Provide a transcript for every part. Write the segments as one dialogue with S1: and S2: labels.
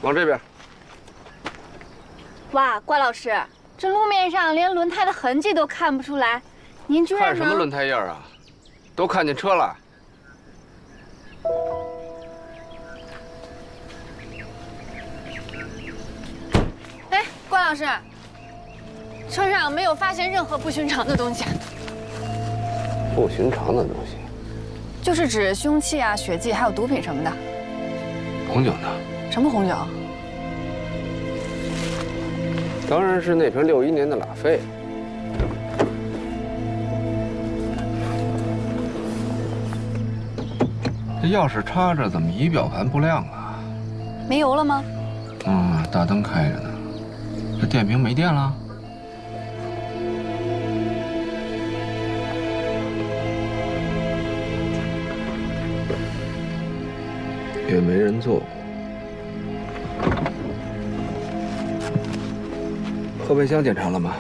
S1: 往这边。
S2: 哇，关老师，这路面上连轮胎的痕迹都看不出来，您居然
S1: 看什么轮胎印啊？都看见车了。
S2: 哎，关老师，车上没有发现任何不寻常的东西。
S1: 不寻常的东西，
S2: 就是指凶器啊、血迹，还有毒品什么的。
S1: 红酒呢？
S2: 什么红酒？
S1: 当然是那瓶61年的拉菲。这钥匙插着，怎么仪表盘不亮啊？
S2: 没油了吗？
S1: 大灯开着呢。这电瓶没电了？也没人坐过。后备箱检查了吗？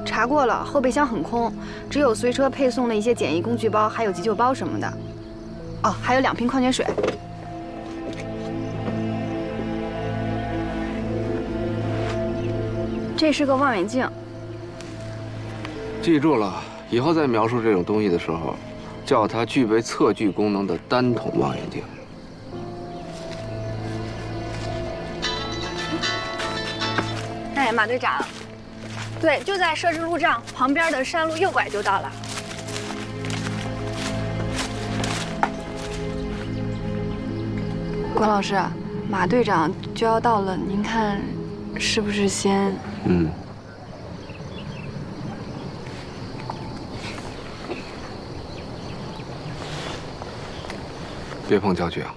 S3: 查过了，后备箱很空，只有随车配送的一些简易工具包，还有急救包什么的。哦，还有2瓶矿泉水。这是个望远镜。
S1: 记住了，以后再描述这种东西的时候，叫它具备测距功能的单筒望远镜。
S3: 哎，马队长，对，就在设置路障旁边的山路右拐就到了。关老师，马队长就要到了，您看是不是先？
S1: 别碰焦距啊！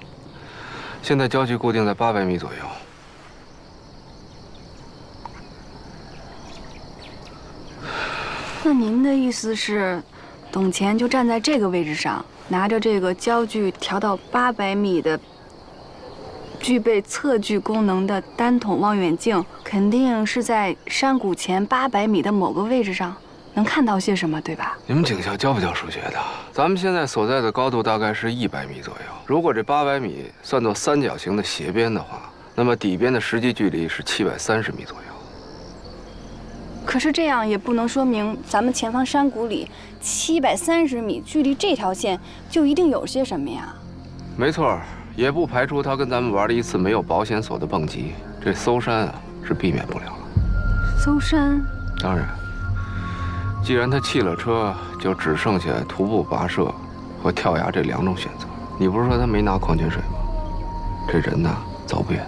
S1: 现在焦距固定在800米左右。
S3: 那您的意思是，董乾就站在这个位置上，拿着这个焦距调到800米的、具备测距功能的单筒望远镜，肯定是在山谷前800米的某个位置上，能看到些什么，对吧？
S1: 你们警校教不教数学的？咱们现在所在的高度大概是100米左右。如果这800米算作三角形的斜边的话，那么底边的实际距离是730米左右。
S3: 可是这样也不能说明咱们前方山谷里730米距离这条线就一定有些什么呀？
S1: 没错，也不排除他跟咱们玩了一次没有保险锁的蹦极。这搜山啊是避免不了了。
S3: 搜山？
S1: 当然，既然他弃了车，就只剩下徒步跋涉和跳崖这2种选择。你不是说他没拿矿泉水吗？这人呐，走不远。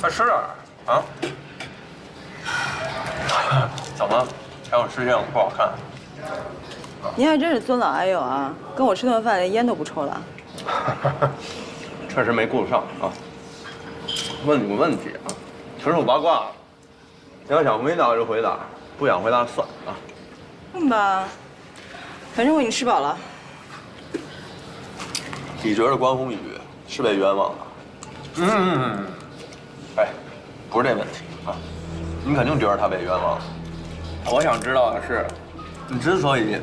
S4: 快吃点啊！怎么？还有吃相不好看？
S5: 您还真是尊老爱幼啊！跟我吃顿饭连烟都不抽了。
S4: 确实没顾得上啊。问你个问题啊，纯属八卦了。你要想回答就回答，不想回答算啊。
S5: 问吧，反正我已经吃饱了。
S4: 你觉得关宏宇是被冤枉的？哎，不是这问题啊，你肯定觉得他被冤枉了。我想知道的是，你之所以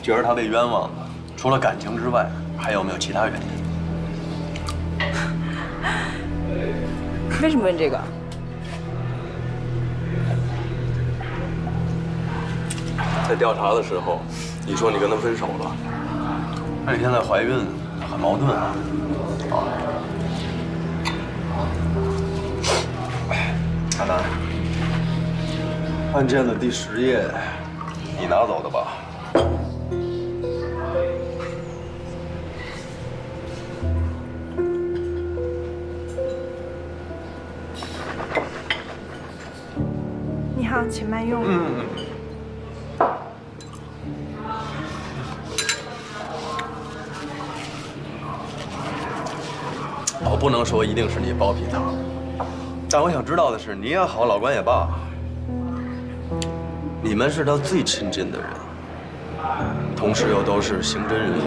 S4: 觉得他被冤枉，除了感情之外，还有没有其他原因？
S5: 为什么问这个？
S4: 在调查的时候，你说你跟他分手了，那你现在怀孕，很矛盾啊。海南，案件的第10页，你拿走的吧？
S5: 请慢用。
S4: 我不能说一定是你包庇他，但我想知道的是，你也好，老关也罢，你们是他最亲近的人，同时又都是刑侦人员，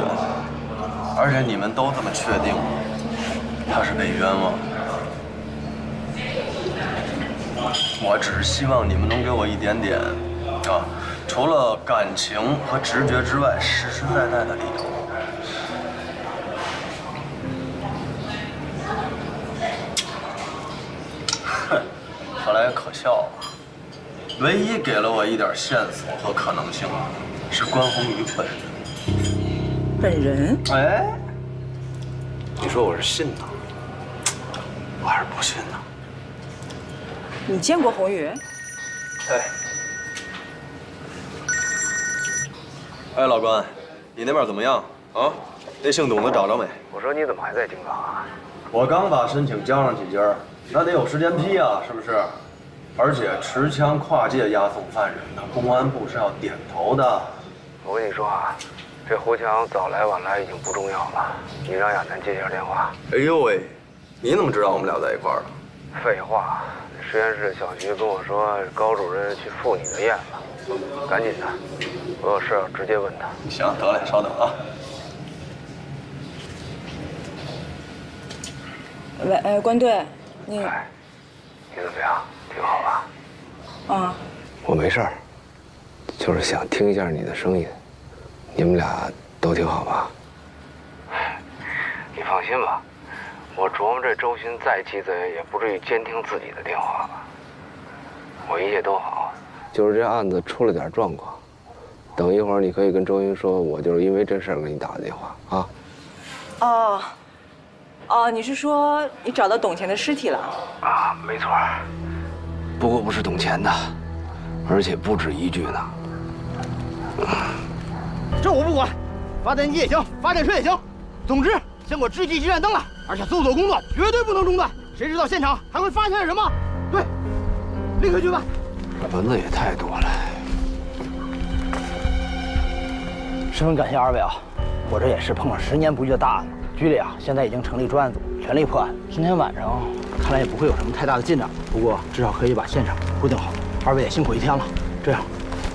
S4: 而且你们都这么确定他是被冤枉的。我只是希望你们能给我一点点除了感情和直觉之外，实实在在的理由。说来也可笑啊，唯一给了我一点线索和可能性的是关宏宇本人。
S5: 本人？
S4: 哎，你说我是信呢，我还是不信呢？
S5: 你见过宏宇？
S4: 哎，老关，你那边怎么样啊？那姓董的找着没？
S1: 我说你怎么还在京港啊？
S4: 我刚把申请交上几家，那得有时间批啊，是不是？而且持枪跨界押送犯人，那公安部是要点头的。
S1: 我跟你说啊，这胡强早来晚来已经不重要了，你让亚楠接一下电话。
S4: 哎呦喂，你怎么知道我们俩在一块儿的？
S1: 废话，实验室小徐跟我说高主任去赴你的宴了，赶紧的，我有事要直接问他。
S4: 行，得嘞，稍等啊。
S5: 喂，关队，你
S1: 你怎么样？挺好吧？
S5: 啊，
S1: 我没事儿，就是想听一下你的声音。你们俩都挺好吧？你放心吧，我琢磨这周鑫再鸡贼，也不至于监听自己的电话吧。我一切都好，就是这案子出了点状况。等一会儿你可以跟周鑫说，我就是因为这事儿给你打的电话啊。
S5: 哦，你是说你找到董钱的尸体了？
S1: 啊，没错。不过不是董钱的，而且不止一具呢。
S6: 这我不管，发电机也行，发电车也行，总之先给我支起急闪灯来，而且搜索工作绝对不能中断。谁知道现场还会发现什么？对，立刻去办。
S1: 蚊子也太多了。
S6: 十分感谢二位啊，我这也是碰上10年不遇的大案子。局里啊，现在已经成立专案组，全力破案。今天晚上看来也不会有什么太大的进展，不过至少可以把现场固定好。二位也辛苦一天了，这样，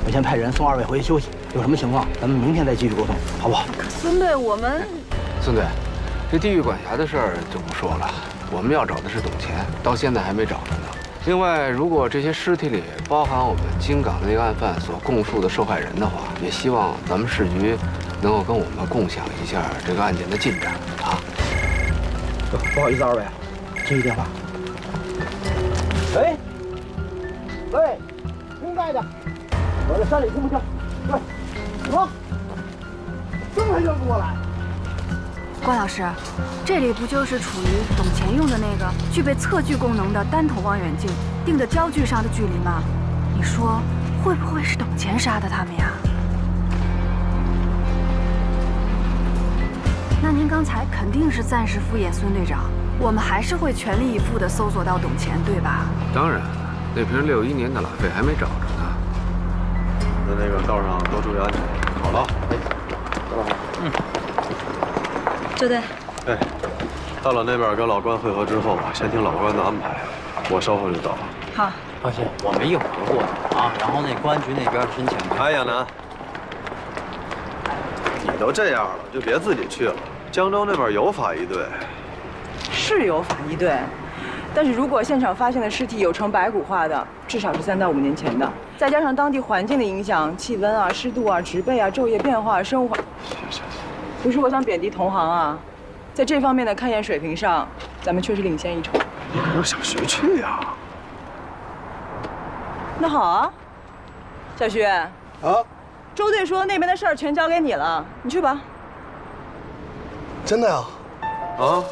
S6: 我先派人送二位回去休息。有什么情况，咱们明天再继续沟通，好不好？
S3: 孙队，我们
S1: 孙队，这地狱管辖的事儿就不说了，我们要找的是董钱，到现在还没找着呢。另外，如果这些尸体里包含我们京港的那个案犯所供述的受害人的话，也希望咱们市局能够跟我们共享一下这个案件的进展啊。
S6: 不好意思，二位，接一电话。喂，听在的，我在山里听不清。喂，什么？这么就过来？
S3: 关老师，这里不就是处于董钱用的那个具备测距功能的单头望远镜定的焦距上的距离吗？你说会不会是董钱杀的他们呀？那您刚才肯定是暂时敷衍孙队长，我们还是会全力以赴地搜索到董钱，对吧？
S1: 当然，那瓶61年的拉菲还没找着呢。
S4: 在那个道上多注意安全。好了，
S5: 周队，
S4: 哎，到了那边跟老关会合之后，先听老关的安排，我稍后就到。
S5: 好。
S7: 放心，我们一会儿就过去啊。然后那公安局那边申请。
S4: 哎，亚楠，你都这样了，就别自己去了。江州那边有法医队。
S5: 是有法医队，但是如果现场发现的尸体有呈白骨化的，至少是3到5年前的，再加上当地环境的影响，气温啊、湿度啊、植被啊、昼夜变化、生物化，不是我想贬低同行啊，在这方面的勘验水平上，咱们确实领先一筹。
S4: 你可是小徐去呀？
S5: 那好啊，小徐啊，周队说那边的事儿全交给你了，你去吧。
S8: 真的呀？
S4: 啊？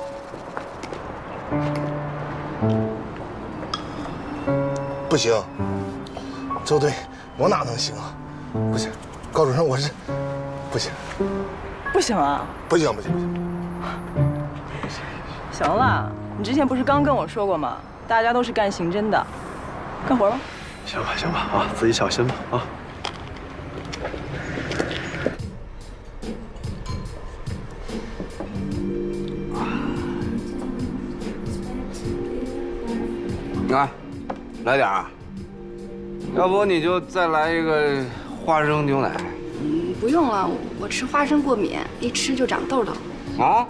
S8: 不行，周队，我哪能行啊？不行，高主任，我是不行。
S5: 不行啊？
S8: 不行。
S5: 行了，你之前不是刚跟我说过吗？大家都是干刑侦的，干活吧。
S9: 行吧，行吧，啊，自己小心吧，啊。
S1: 你看，来点儿，要不你就再来一个花生牛奶。
S3: 不用了，我吃花生过敏，一吃就长痘痘。
S1: 啊？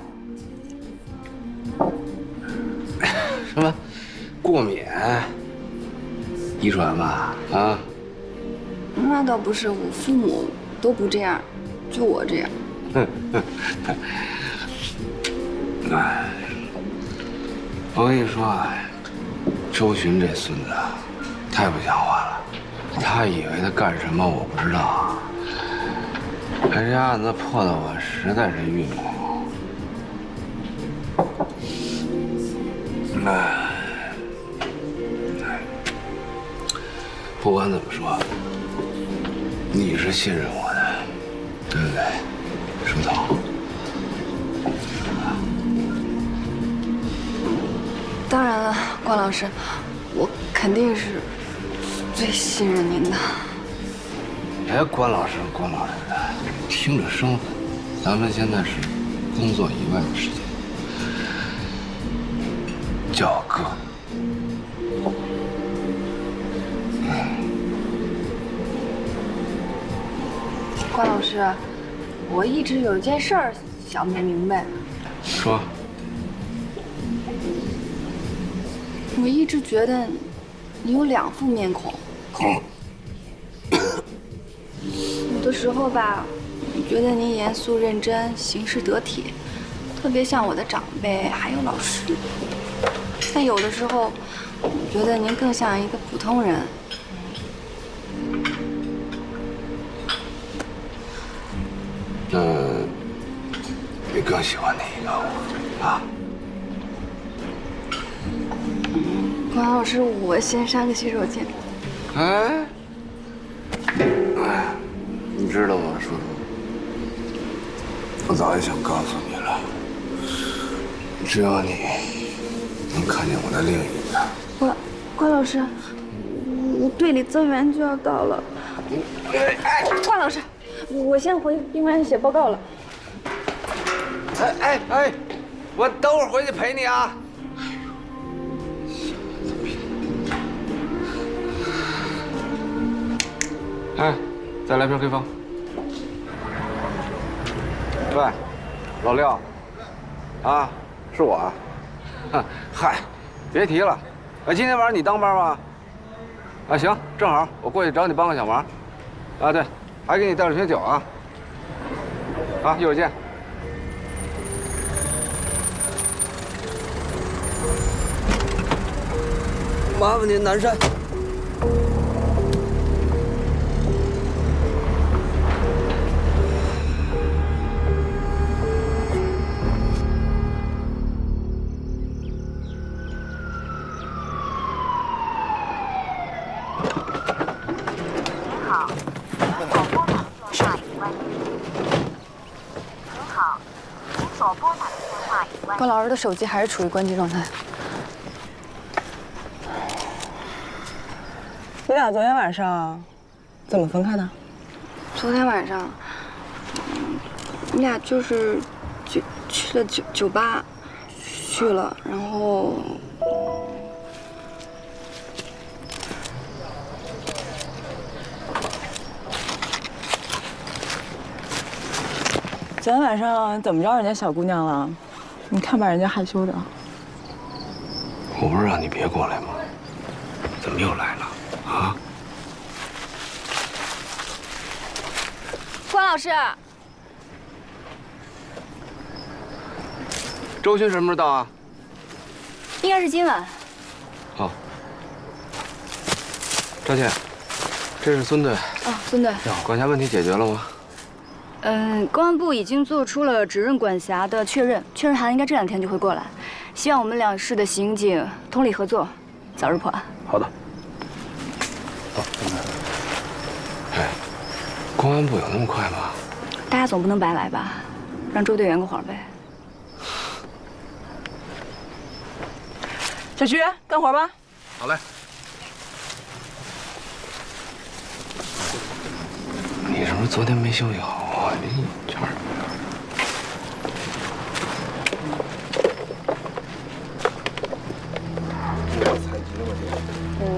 S1: 什么？过敏？遗传吧？啊？
S3: 那倒不是，我父母都不这样，就我这样。
S1: 哎，我跟你说啊，周巡这孙子太不像话了，他以为他干什么我不知道，这案子破的我实在是郁闷。不管怎么说，你是信任我的，对不对，书童？
S3: 当然了，关老师，我肯定是最信任您的。
S1: 别关老师，关老师的，听着生分。咱们现在是工作以外的事情，叫我哥。
S3: 关老师，我一直有一件事儿想不明白。
S1: 说。
S3: 我一直觉得你有两副面孔，有的时候吧，我觉得您严肃认真，行事得体，特别像我的长辈还有老师。但有的时候，我觉得您更像一个普通人。
S1: 你更喜欢哪一个啊？
S3: 关老师，我先上个洗手间。
S1: 哎，你知道吗，叔叔？我早就想告诉你了，只有你能看见我的另一面。
S3: 关老师，我队里增援就要到了。关老师，我先回宾馆写报告了。
S1: 哎，我等会儿回去陪你啊。哎，再来瓶黑蜂。喂，老廖，啊，是我啊。嗨，别提了。今天晚上你当班吗？啊，行，正好我过去找你帮个小忙。啊，对，还给你带了瓶酒啊。啊，一会儿见。麻烦您南山。
S3: 关老师的手机还是处于关机状态。
S5: 你俩昨天晚上怎么分开的？
S3: 昨天晚上，你俩就是去了酒吧，去了，然后
S5: 昨天晚上怎么着人家小姑娘了？你看把人家害羞的。
S1: 我不是让你别过来吗？怎么又来了？啊？
S2: 关老师，
S1: 周巡什么时候到啊？
S2: 应该是今晚。
S1: 好。赵倩，这是孙队。
S3: 哦，孙队，
S1: 管辖问题解决了吗？
S3: 公安部已经做出了指认管辖的确认函，应该这2天就会过来。希望我们2市的刑警通力合作，早日破案。
S9: 好的。好，
S1: 哎，公安部有那么快吗？
S3: 大家总不能白来吧？让周队圆个谎呗。
S5: 小徐，干活吧。
S1: 好嘞。不是昨天没休息好啊？你这儿。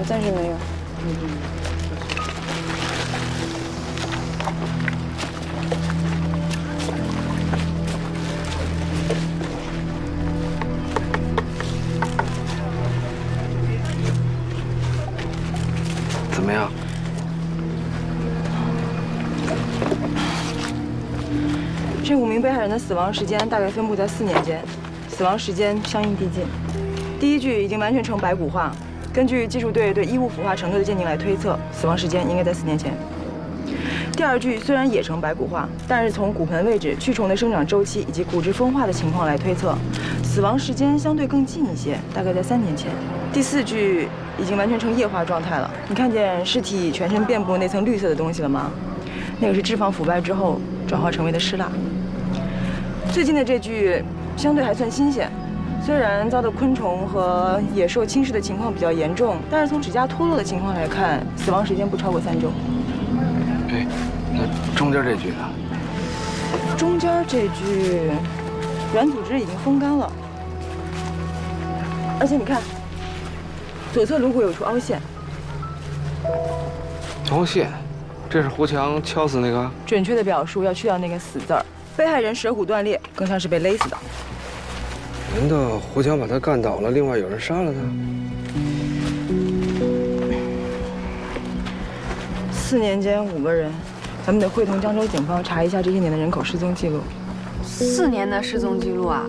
S3: 暂时没有。
S1: 怎么样？
S5: 这5名被害人的死亡时间大概分布在4年间，死亡时间相应递进。第一具已经完全呈白骨化，根据技术队对衣物腐化程度的鉴定来推测，死亡时间应该在4年前。第二具虽然也呈白骨化，但是从骨盆位置、蛆虫的生长周期以及骨质风化的情况来推测，死亡时间相对更近一些，大概在3年前。第4具已经完全呈液化状态了，你看见尸体全身遍布那层绿色的东西了吗？那个是脂肪腐败之后转化成为的尸蜡。最近的这具相对还算新鲜，虽然遭到昆虫和野兽侵蚀的情况比较严重，但是从指甲脱落的情况来看，死亡时间不超过3周。
S1: 哎，那中间这具呢？
S5: 中间这具软组织已经风干了，而且你看，左侧颅骨有处凹陷。
S1: 凹陷，这是胡强敲死那个？
S5: 准确的表述要去掉那个“死”字儿。被害人舌骨断裂，更像是被勒死的。
S1: 难道胡强把他干倒了，另外有人杀了他
S5: ？4年间5个人，咱们得会同江州警方查一下这些年的人口失踪记录。
S3: 4年的失踪记录啊，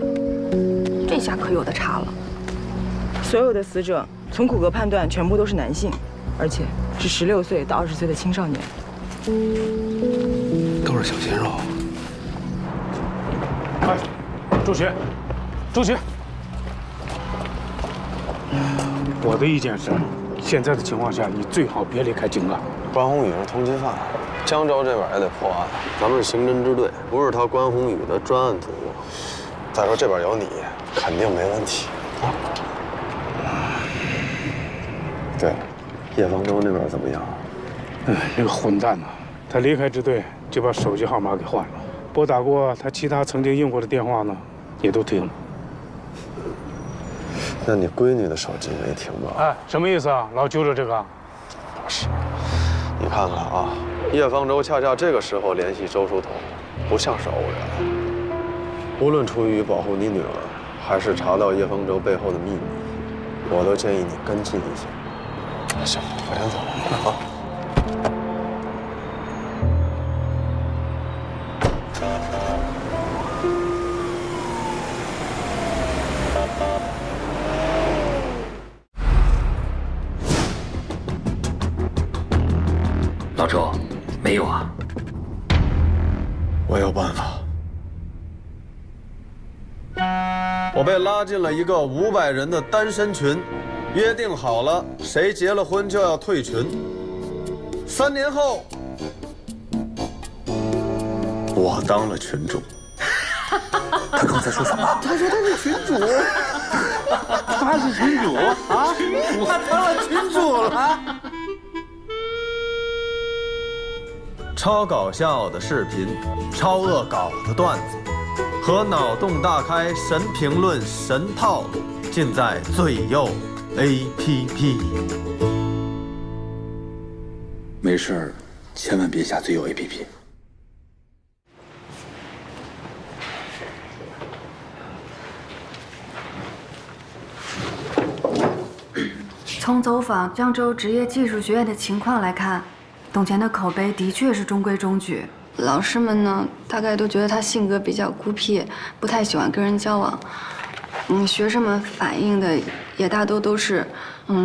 S3: 这下可有的查了。
S5: 所有的死者从骨骼判断全部都是男性，而且是16岁到20岁的青少年，
S1: 都是小鲜肉。
S10: 哎，朱雪，朱雪，我的意见是，现在的情况下，你最好别离开井冈。
S4: 关宏宇是通缉犯，江州这边也得破案。咱们是刑侦支队，不是他关宏宇的专案组。再说这边有你，肯定没问题。对了，叶方舟那边怎么样？
S10: 那个混蛋呐，他离开支队就把手机号码给换了。拨打过他其他曾经用过的电话呢，也都停了。
S4: 那你闺女的手机没停吧？
S10: 哎，什么意思啊？老揪着这个？
S4: 不是，你看看啊，叶方舟恰恰这个时候联系周书彤，不像是偶然。无论出于保护你女儿，还是查到叶方舟背后的秘密，我都建议你跟进一下。行，我先走了啊。
S11: 老周，没有啊？
S4: 我有办法。我被拉进了一个500人的单身群，约定好了，谁结了婚就要退群。3年后，我当了群主。
S11: 他刚才说什么？
S4: 他说他是群主。
S10: 他是群主啊？
S4: 他当了群主了。超搞笑的视频，超恶搞的段子，和脑洞大开神评论、神套路，尽在最右 APP。
S11: 没事儿，千万别下最右 APP。
S3: 从走访江州职业技术学院的情况来看，董乾的口碑的确是中规中矩。老师们呢，大概都觉得他性格比较孤僻，不太喜欢跟人交往。学生们反映的也大多都是，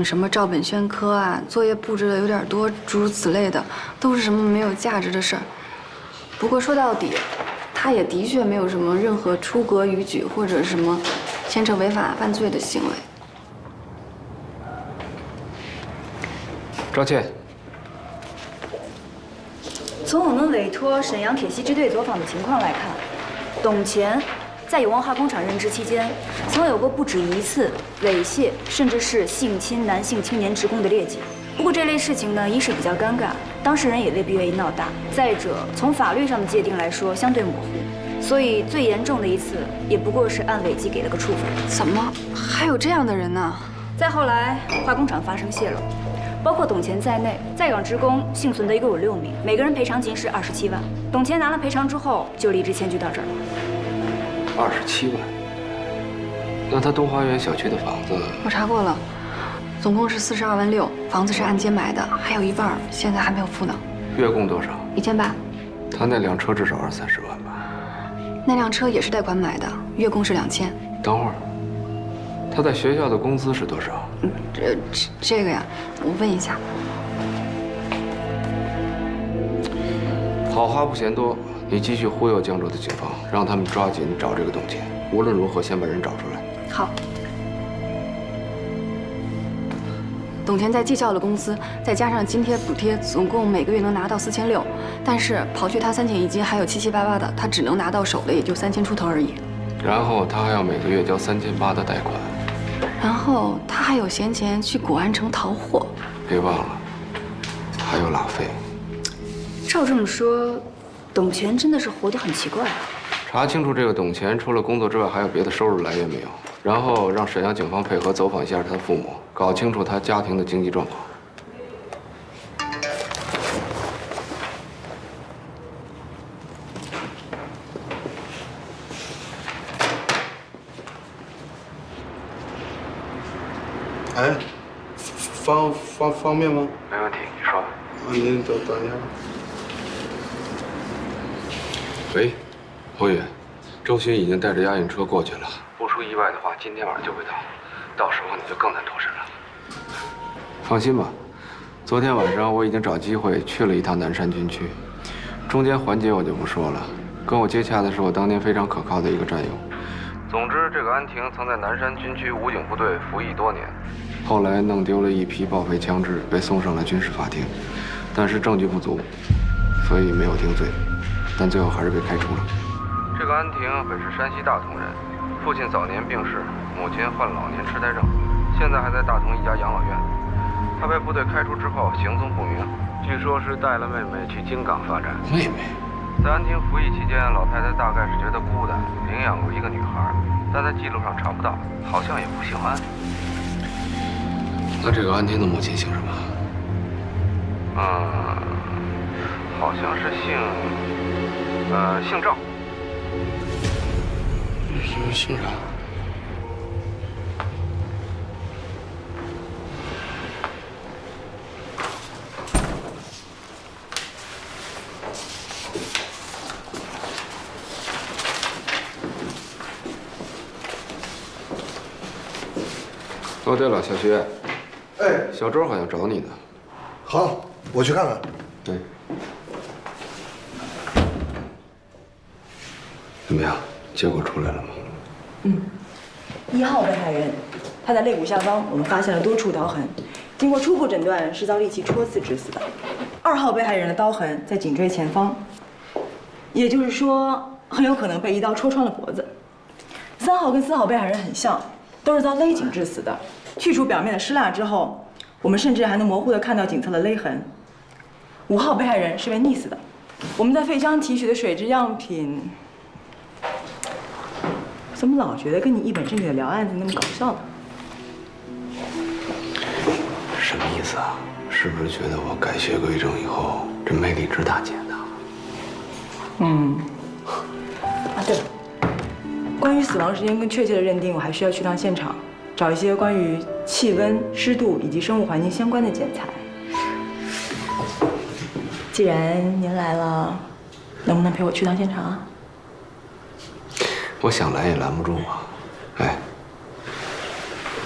S3: 什么照本宣科啊，作业布置的有点多，诸如此类的，都是什么没有价值的事儿。不过说到底，他也的确没有什么任何出格逾矩或者什么牵扯违法犯罪的行为。
S1: 赵倩，
S12: 从我们委托沈阳铁西支队走访的情况来看，董乾在永旺化工厂任职期间，曾有过不止1次猥亵甚至是性侵男性青年职工的劣迹。不过这类事情呢，一是比较尴尬，当事人也未必愿意闹大。再者，从法律上的界定来说，相对模糊，所以最严重的一次也不过是按违纪给了个处分。
S3: 怎么还有这样的人呢？
S12: 再后来，化工厂发生泄漏，包括董乾在内，在岗职工幸存的一共有6名，每个人赔偿金是27万。董乾拿了赔偿之后，就离职迁居到这儿了。
S1: 27万？那他东华园小区的房子，
S3: 我查过了，总共是42万6，房子是按揭买的，还有一半现在还没有付呢。
S1: 月供多少
S3: ？1800。
S1: 他那辆车至少20-30万吧？
S3: 那辆车也是贷款买的，月供是2000。
S1: 等会儿，他在学校的工资是多少？
S3: 这个呀，我问一下。
S1: 好话不嫌多，你继续忽悠江州的警方，让他们抓紧找这个董乾，无论如何先把人找出来。
S3: 好。董乾在技校的工资，再加上津贴补贴，总共每个月能拿到4600，但是刨去他3险1金，还有7七8八的，他只能拿到手的也就3000出头而已。
S1: 然后他还要每个月交3800的贷款，
S3: 然后他还有闲钱去古玩城淘货。
S1: 别忘了，还有拉菲。
S12: 照这么说，董乾真的是活得很奇怪啊。
S1: 查清楚这个董乾除了工作之外还有别的收入来源没有，然后让沈阳警方配合走访一下他的父母，搞清楚他家庭的经济状况。
S8: 哎，方便吗？
S1: 没问题，你说。
S8: 您等一下。
S1: 喂，侯宇，周巡已经带着押运车过去了，不出意外的话，今天晚上就会到，到时候你就更难脱身了。放心吧，昨天晚上我已经找机会去了一趟南山军区，中间环节我就不说了。跟我接洽的是我当年非常可靠的一个战友。总之，这个安婷曾在南山军区武警部队服役多年，后来弄丢了一批报废枪支，被送上了军事法庭，但是证据不足，所以没有定罪。但最后还是被开除了。这个安婷本是山西大同人，父亲早年病逝，母亲患老年痴呆症，现在还在大同一家养老院。她被部队开除之后行踪不明，据说是带了妹妹去京港发展。妹妹，在安婷服役期间，老太太大概是觉得孤单，领养过一个女孩，但在记录上查不到，好像也不姓安。那这个安婷的母亲姓什么？好像是姓赵。姓啥？哦，对了，小徐，
S8: 哎，
S1: 小周好像找你呢。
S8: 好，我去看看。
S1: 对。怎么样？结果出来了吗
S5: ？1号被害人，他在肋骨下方我们发现了多处刀痕，经过初步诊断是遭利器戳刺致死的。2号被害人的刀痕在颈椎前方，也就是说很有可能被一刀戳穿了脖子。3号跟4号被害人很像，都是遭勒颈致死的。去除表面的湿蜡之后，我们甚至还能模糊地看到颈侧的勒痕。5号被害人是被溺死的，我们在肺腔提取的水质样品。怎么老觉得跟你一本正经的聊案子那么搞笑呢？
S1: 什么意思啊？是不是觉得我改邪归正以后，这魅力值大减呢？
S5: 对了，关于死亡时间更确切的认定，我还需要去趟现场，找一些关于气温、湿度以及生物环境相关的检材。既然您来了，能不能陪我去趟现场啊？
S1: 我想来也拦不住啊！哎，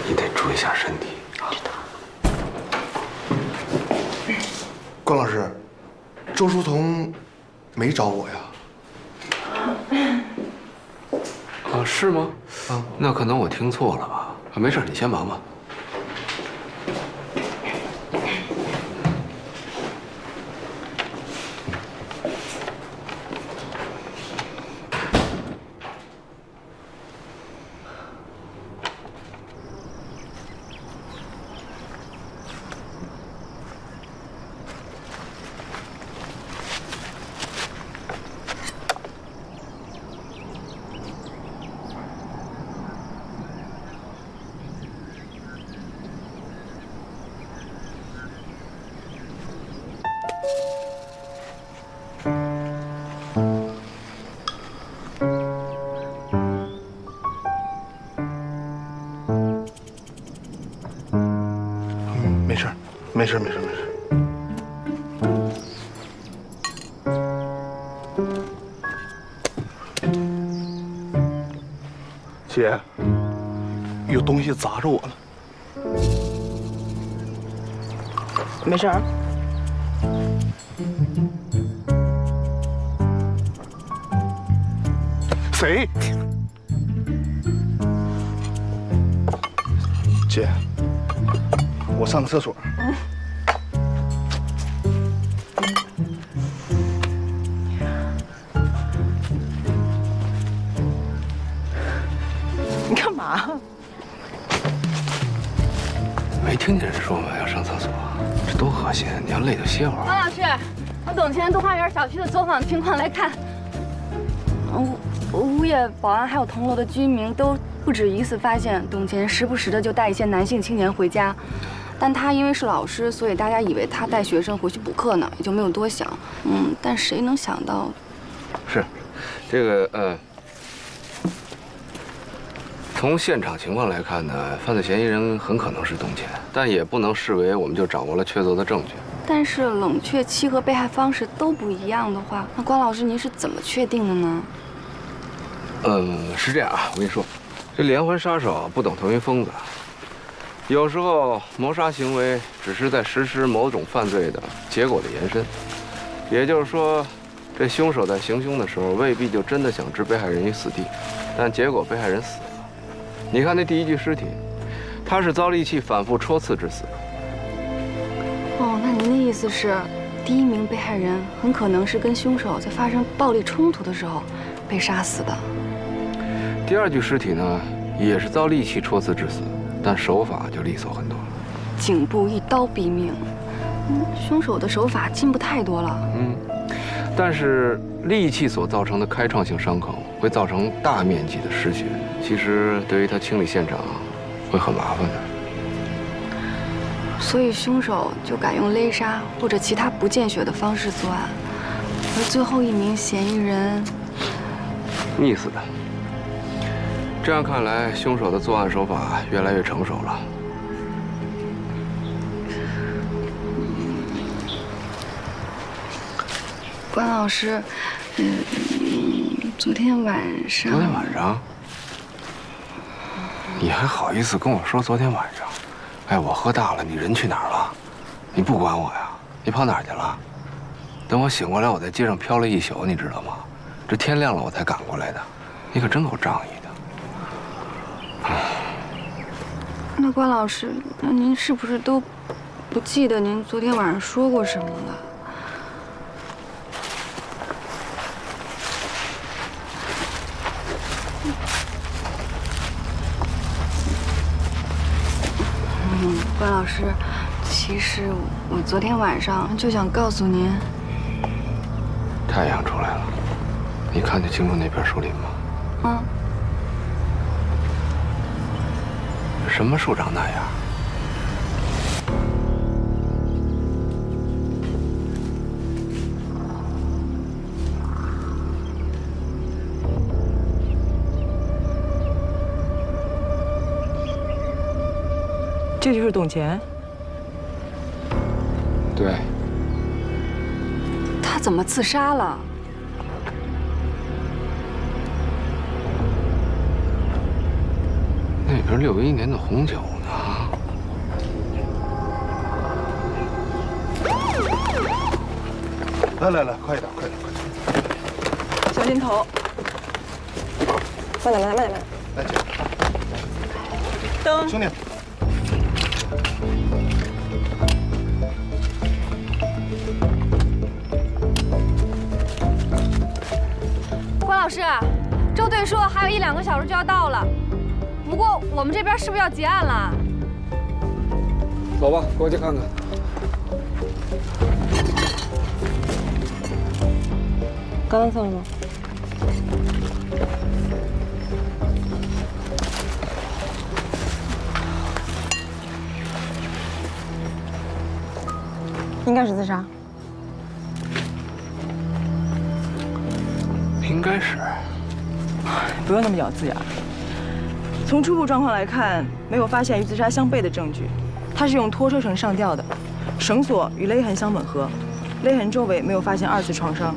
S1: 你得注意一下身体。
S5: 知道。
S8: 关老师，周书彤没找我呀？
S1: 啊，是吗？啊，那可能我听错了吧？啊，没事，你先忙吧。
S8: 事没事没事。姐，有东西砸着我了。
S5: 没事儿。
S8: 谁？姐，我上个厕所。
S5: 你干嘛？
S1: 没听见人说吗？要上厕所，这多恶心！你要累就歇会儿。
S2: 王老师，从董前东花园小区的走访情况来看，
S3: 物业、保安还有同楼的居民都不止一次发现董前时不时的就带一些男性青年回家，但他因为是老师，所以大家以为他带学生回去补课呢，也就没有多想。但谁能想到？
S1: 是，这个从现场情况来看呢，犯罪嫌疑人很可能是董前，但也不能视为我们就掌握了确凿的证据。
S3: 但是冷却期和被害方式都不一样的话，那关老师您是怎么确定的呢？
S1: 是这样啊，我跟你说，这连环杀手不等同于疯子，有时候谋杀行为只是在实施某种犯罪的结果的延伸，也就是说，这凶手在行凶的时候未必就真的想置被害人于死地，但结果被害人死了。你看那第一具尸体，他是遭利器反复戳刺致死的。
S3: 哦，那您的意思是，第一名被害人很可能是跟凶手在发生暴力冲突的时候被杀死的。
S1: 第二具尸体呢，也是遭利器戳刺致死，但手法就利索很多了。
S3: 颈部一刀毙命，凶手的手法进步太多了。
S1: 但是利器所造成的开创性伤口会造成大面积的失血，其实对于他清理现场会很麻烦的。
S3: 所以凶手就改用勒杀或者其他不见血的方式作案，而最后一名嫌疑人
S1: 溺死的。这样看来，凶手的作案手法越来越成熟了。
S3: 关老师，昨天晚上。
S1: 昨天晚上？你还好意思跟我说昨天晚上？哎，我喝大了，你人去哪儿了？你不管我呀？你跑哪儿去了？等我醒过来，我在街上飘了一宿，你知道吗？这天亮了我才赶过来的。你可真够仗义的。
S3: 那关老师，那您是不是都不记得您昨天晚上说过什么了？关老师，其实我昨天晚上就想告诉您，
S1: 太阳出来了，你看得清楚那片树林吗？什么树长那样？
S5: 这就是董前。
S1: 对。
S3: 他怎么自杀了？
S1: 那边61年的红酒呢？
S8: 来，快点，快点！
S5: 小心头。慢点，慢点。
S8: 来，姐。
S5: 灯。
S8: 兄弟。
S2: 关老师，周队说还有1-2个小时就要到了，不过我们这边是不是要结案了？
S1: 走吧，过去看看。
S5: 刚刚测了吗？应该是自杀。
S1: 应该是。
S5: 不用那么咬字呀。从初步状况来看，没有发现与自杀相悖的证据。他是用拖车绳上吊的，绳索与勒痕相吻合，勒痕周围没有发现2次创伤，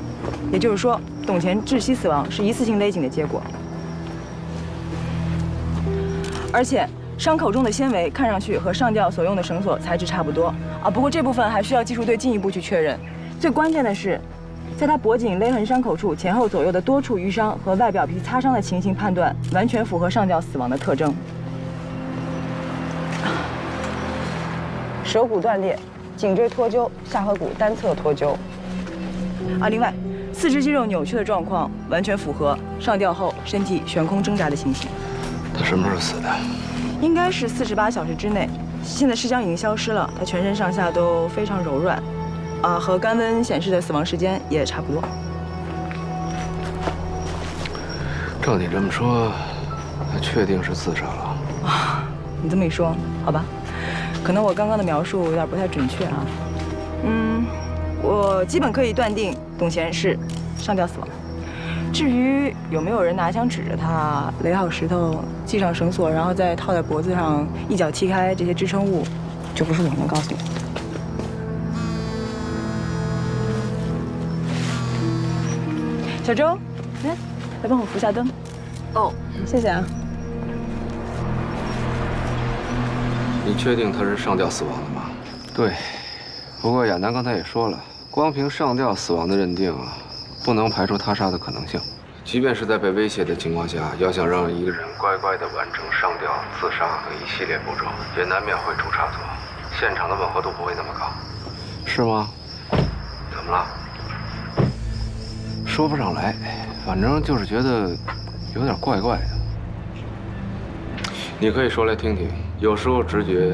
S5: 也就是说，董乾窒息死亡是一次性勒紧的结果。而且伤口中的纤维看上去和上吊所用的绳索材质差不多啊，不过这部分还需要技术队进一步去确认。最关键的是，在他脖颈勒痕伤口处前后左右的多处淤伤和外表皮擦伤的情形判断，完全符合上吊死亡的特征。手骨断裂，颈椎脱臼，下颌骨单侧脱臼。啊，另外，四肢肌肉扭曲的状况完全符合上吊后身体悬空挣扎的情形。
S1: 他什么时候死的？
S5: 应该是48小时之内。现在尸僵已经消失了，他全身上下都非常柔软，啊，和肝温显示的死亡时间也差不多。
S1: 照你这么说，他确定是自杀了。
S5: 啊，你这么一说，好吧，可能我刚刚的描述有点不太准确啊。我基本可以断定董乾是上吊死亡。至于有没有人拿枪指着他，垒好石头，系上绳索，然后再套在脖子上，一脚踢开这些支撑物，就不是我能告诉你的。小周，来帮我扶下灯。哦，谢谢啊。
S1: 你确定他是上吊死亡的吗？对，不过亚楠刚才也说了，光凭上吊死亡的认定啊，不能排除他杀的可能性。即便是在被威胁的情况下，要想让一个人乖乖地完成上吊、自杀和一系列步骤，也难免会出差错。现场的吻合度不会那么高，是吗？怎么了？说不上来，反正就是觉得有点怪怪的。你可以说来听听。有时候直觉，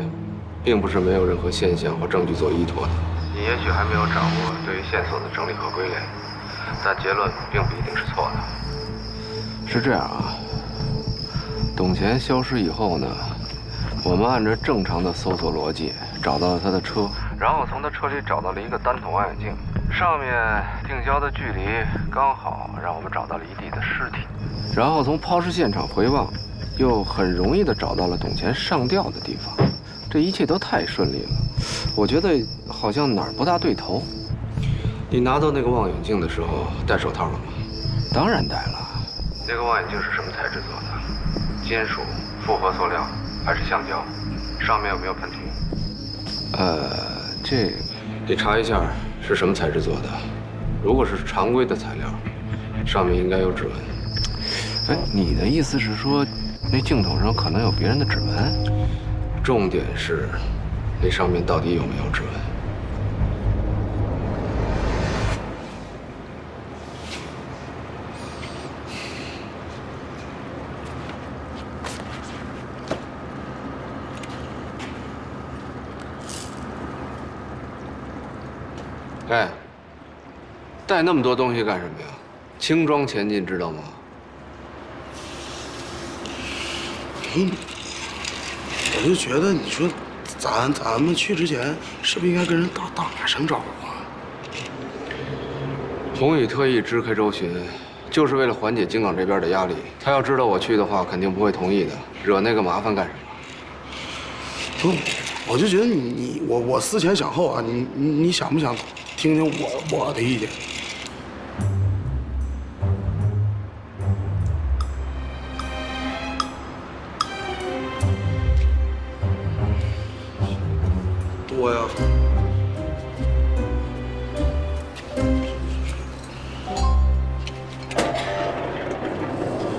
S1: 并不是没有任何现象或证据做依托的。你也许还没有掌握对于线索的整理和归类，但结论并不一定是错的。是这样啊，董乾消失以后呢，我们按照正常的搜索逻辑找到了他的车，然后从他车里找到了一个单筒望远镜，上面定焦的距离刚好让我们找到了一地的尸体，然后从抛尸现场回望，又很容易地找到了董乾上吊的地方，这一切都太顺利了。我觉得好像哪儿不大对头。你拿到那个望远镜的时候戴手套了吗？当然戴了。那个望远镜是什么材质做的？金属、复合塑料还是橡胶？上面有没有喷涂？这个你查一下是什么材质做的。如果是常规的材料，上面应该有指纹。哎，你的意思是说，那镜头上可能有别人的指纹？重点是，那上面到底有没有指纹？哎，带那么多东西干什么呀？轻装前进，知道吗？
S8: 我就觉得，你说咱们去之前，是不是应该跟人打声招呼啊？
S1: 宏宇特意支开周巡，就是为了缓解京港这边的压力。他要知道我去的话，肯定不会同意的，惹那个麻烦干什么？
S8: 不，我就觉得我思前想后啊，你想不想听听我的意见？多呀。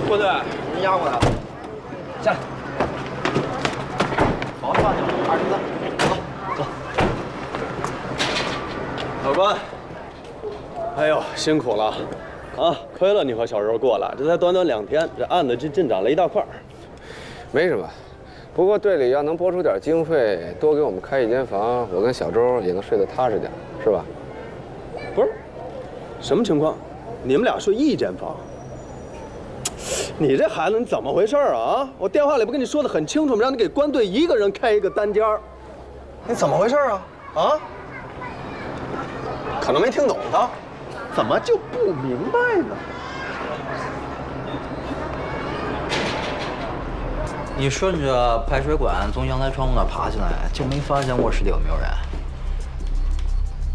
S6: 郭队，人压过来了，下来。保持放下，23，走。
S9: 老关，哎呦，辛苦了，啊，亏了你和小柔过来，这才短短2天，这案子进展了一大块。
S1: 没什么，不过队里要能拨出点经费，多给我们开一间房，我跟小周也能睡得踏实点，是吧？
S9: 不是，什么情况？你们俩睡一间房？你这孩子你怎么回事啊？我电话里不跟你说的很清楚吗？让你给关队一个人开一个单间儿。
S8: 你怎么回事啊？啊？
S9: 可能没听懂他，怎么就不明白呢？
S7: 你顺着排水管从阳台窗户那爬进来，就没发现卧室里有没有人？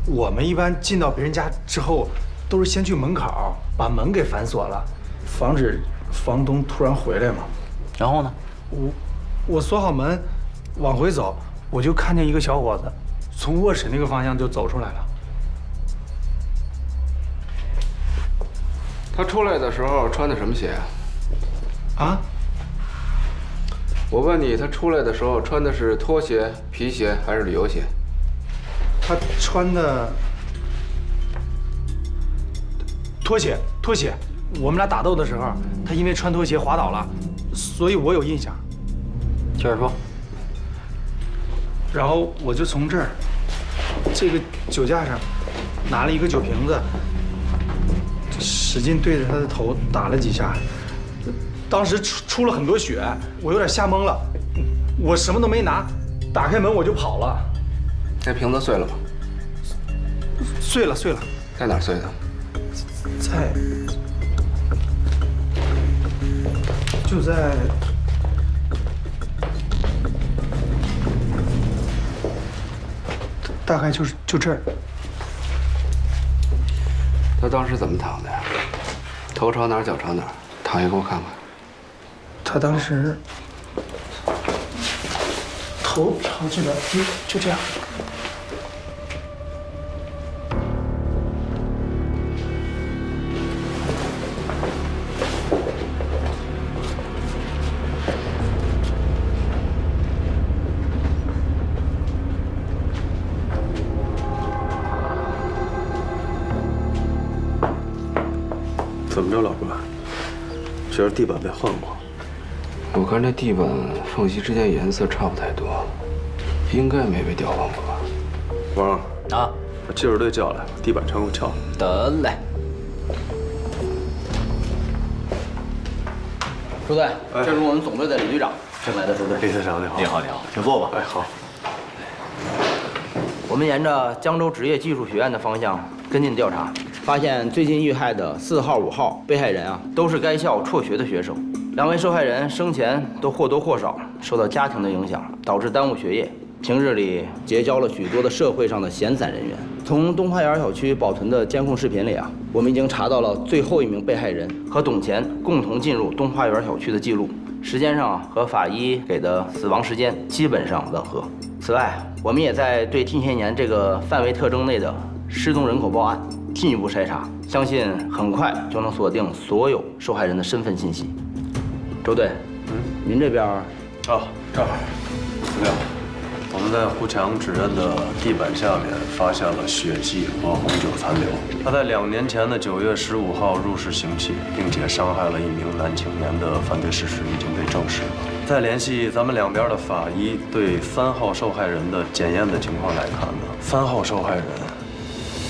S13: 我们一般进到别人家之后，都是先去门口把门给反锁了，防止房东突然回来嘛。
S7: 然后呢？
S13: 我锁好门，往回走，我就看见一个小伙子从卧室那个方向就走出来了。
S1: 他出来的时候穿的什么鞋啊？
S13: 啊？
S1: 我问你，他出来的时候穿的是拖鞋、皮鞋还是旅游鞋？
S13: 他穿的拖鞋。我们俩打斗的时候，他因为穿拖鞋滑倒了，所以我有印象。
S7: 接着说。
S13: 然后我就从这儿，这个酒架上，拿了一个酒瓶子，使劲对着他的头打了几下。当时出了很多血，我有点吓懵了，我什么都没拿，打开门我就跑了。
S1: 那瓶子碎了吗？
S13: 碎了。
S1: 在哪儿碎的？
S13: 就在大概就这儿。
S1: 他当时怎么躺的呀？头朝哪儿，脚朝哪儿？躺下给我看看。
S13: 他当时头朝这边，就这样。
S9: 怎么着，老哥？觉得地板被换过？
S1: 我看这地板缝隙之间颜色差不太多，应该没被调换过吧？
S9: 王
S7: 啊，
S9: 把技术队叫来，把地板全给我撬了。
S7: 得嘞。周队，这是我们总队的李队长，新来的周队。
S9: 李队长你好。
S7: 你好，请坐吧。
S9: 哎，好。
S6: 我们沿着江州职业技术学院的方向跟进调查，发现最近遇害的4号、5号被害人啊，都是该校辍学的学生。2位受害人生前都或多或少受到家庭的影响，导致耽误学业，平日里结交了许多的社会上的闲散人员。从东花园小区保存的监控视频里啊，我们已经查到了最后一名被害人和董乾共同进入东花园小区的记录，时间上和法医给的死亡时间基本上吻合。此外，我们也在对近些年这个范围特征内的失踪人口报案进一步筛查，相信很快就能锁定所有受害人的身份信息。周队，您这边
S9: 这儿资料，我们在胡强指认的地板下面发现了血迹和红酒残留。他在2年前的9月15号入室行乞，并且伤害了1名男青年的犯罪事实已经被证实了。再联系咱们两边的法医对3号受害人的检验的情况来看呢，3号受害人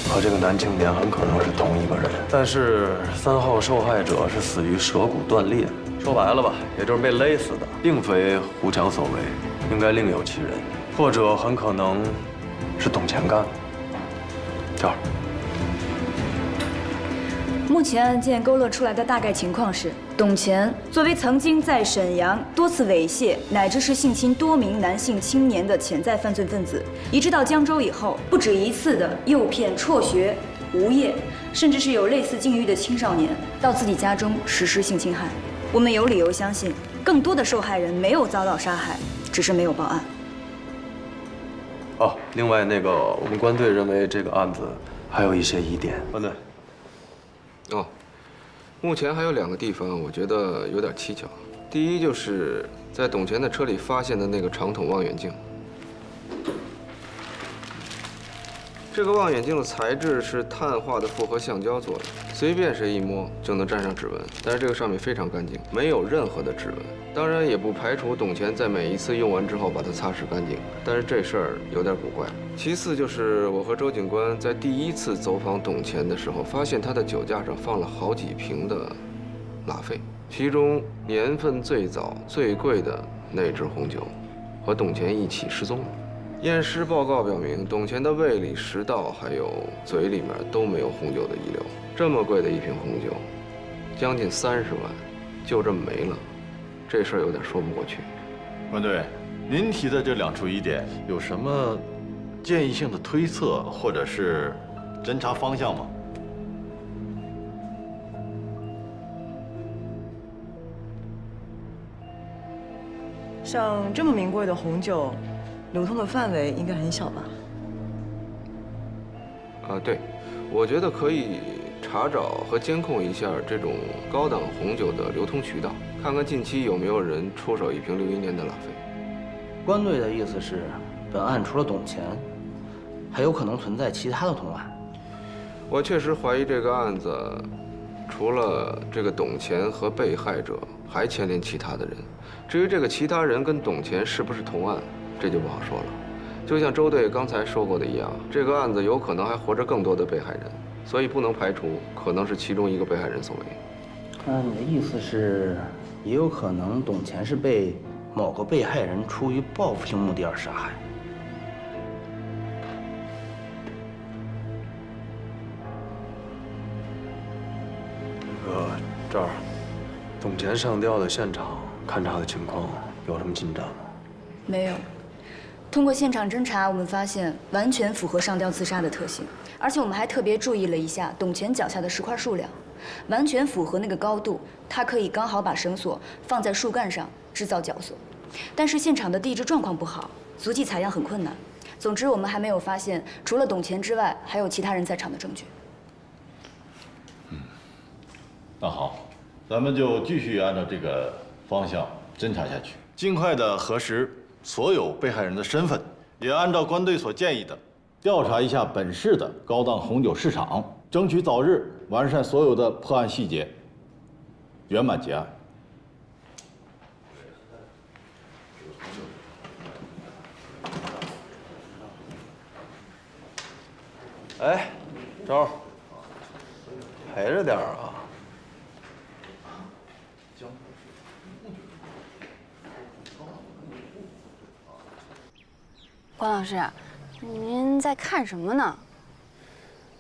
S9: 和这个男青年很可能是同一个人，但是3号受害者是死于舌骨断裂，说白了吧，也就是被勒死的，并非胡强所为，应该另有其人，或者很可能是董乾干的。这儿。
S12: 目前案件勾勒出来的大概情况是，董乾作为曾经在沈阳多次猥亵乃至是性侵多名男性青年的潜在犯罪分子，移至到江州以后，不止一次的诱骗辍学、无业，甚至是有类似境遇的青少年到自己家中实施性侵害。我们有理由相信，更多的受害人没有遭到杀害，只是没有报案。
S9: 哦，另外那个，我们官队认为这个案子还有一些疑点。官队。
S1: 哦，目前还有2个地方，我觉得有点蹊跷。第一就是在董乾的车里发现的那个长筒望远镜。这个望远镜的材质是碳化的复合橡胶做的，随便谁一摸就能沾上指纹。但是这个上面非常干净，没有任何的指纹。当然也不排除董乾在每一次用完之后把它擦拭干净，但是这事儿有点古怪。其次就是我和周警官在第1次走访董乾的时候，发现他的酒架上放了好几瓶的拉菲，其中年份最早、最贵的那支红酒和董乾一起失踪了。验尸报告表明，董乾的胃里、食道还有嘴里面都没有红酒的遗留。这么贵的一瓶红酒，将近30万，就这么没了，这事儿有点说不过去。
S14: 官队，您提的这2处疑点有什么建议性的推测或者是侦查方向吗？
S5: 像这么名贵的红酒，流通的范围应该很小吧？
S1: 对，我觉得可以查找和监控一下这种高档红酒的流通渠道，看看近期有没有人出手一瓶61年的拉菲。
S6: 关队的意思是，本案除了董钱，还有可能存在其他的同案。
S1: 我确实怀疑这个案子，除了这个董钱和被害者，还牵连其他的人。至于这个其他人跟董钱是不是同案，这就不好说了。就像周队刚才说过的一样，这个案子有可能还活着更多的被害人，所以不能排除可能是其中一个被害人所为。
S6: 那你的意思是，也有可能董钱是被某个被害人出于报复性目的而杀害？
S9: 这儿，董钱上吊的现场勘查的情况有什么进展吗？
S12: 没有。通过现场侦查，我们发现完全符合上吊自杀的特性，而且我们还特别注意了一下董钱脚下的石块数量，完全符合那个高度，他可以刚好把绳索放在树干上制造绞索。但是现场的地质状况不好，足迹采样很困难。总之，我们还没有发现除了董钱之外还有其他人在场的证据。
S14: 那好，咱们就继续按照这个方向侦查下去，尽快的核实所有被害人的身份，也按照关队所建议的，调查一下本市的高档红酒市场，争取早日完善所有的破案细节，圆满结案。
S4: 哎，周，陪着点啊。
S3: 关老师，您在看什么呢？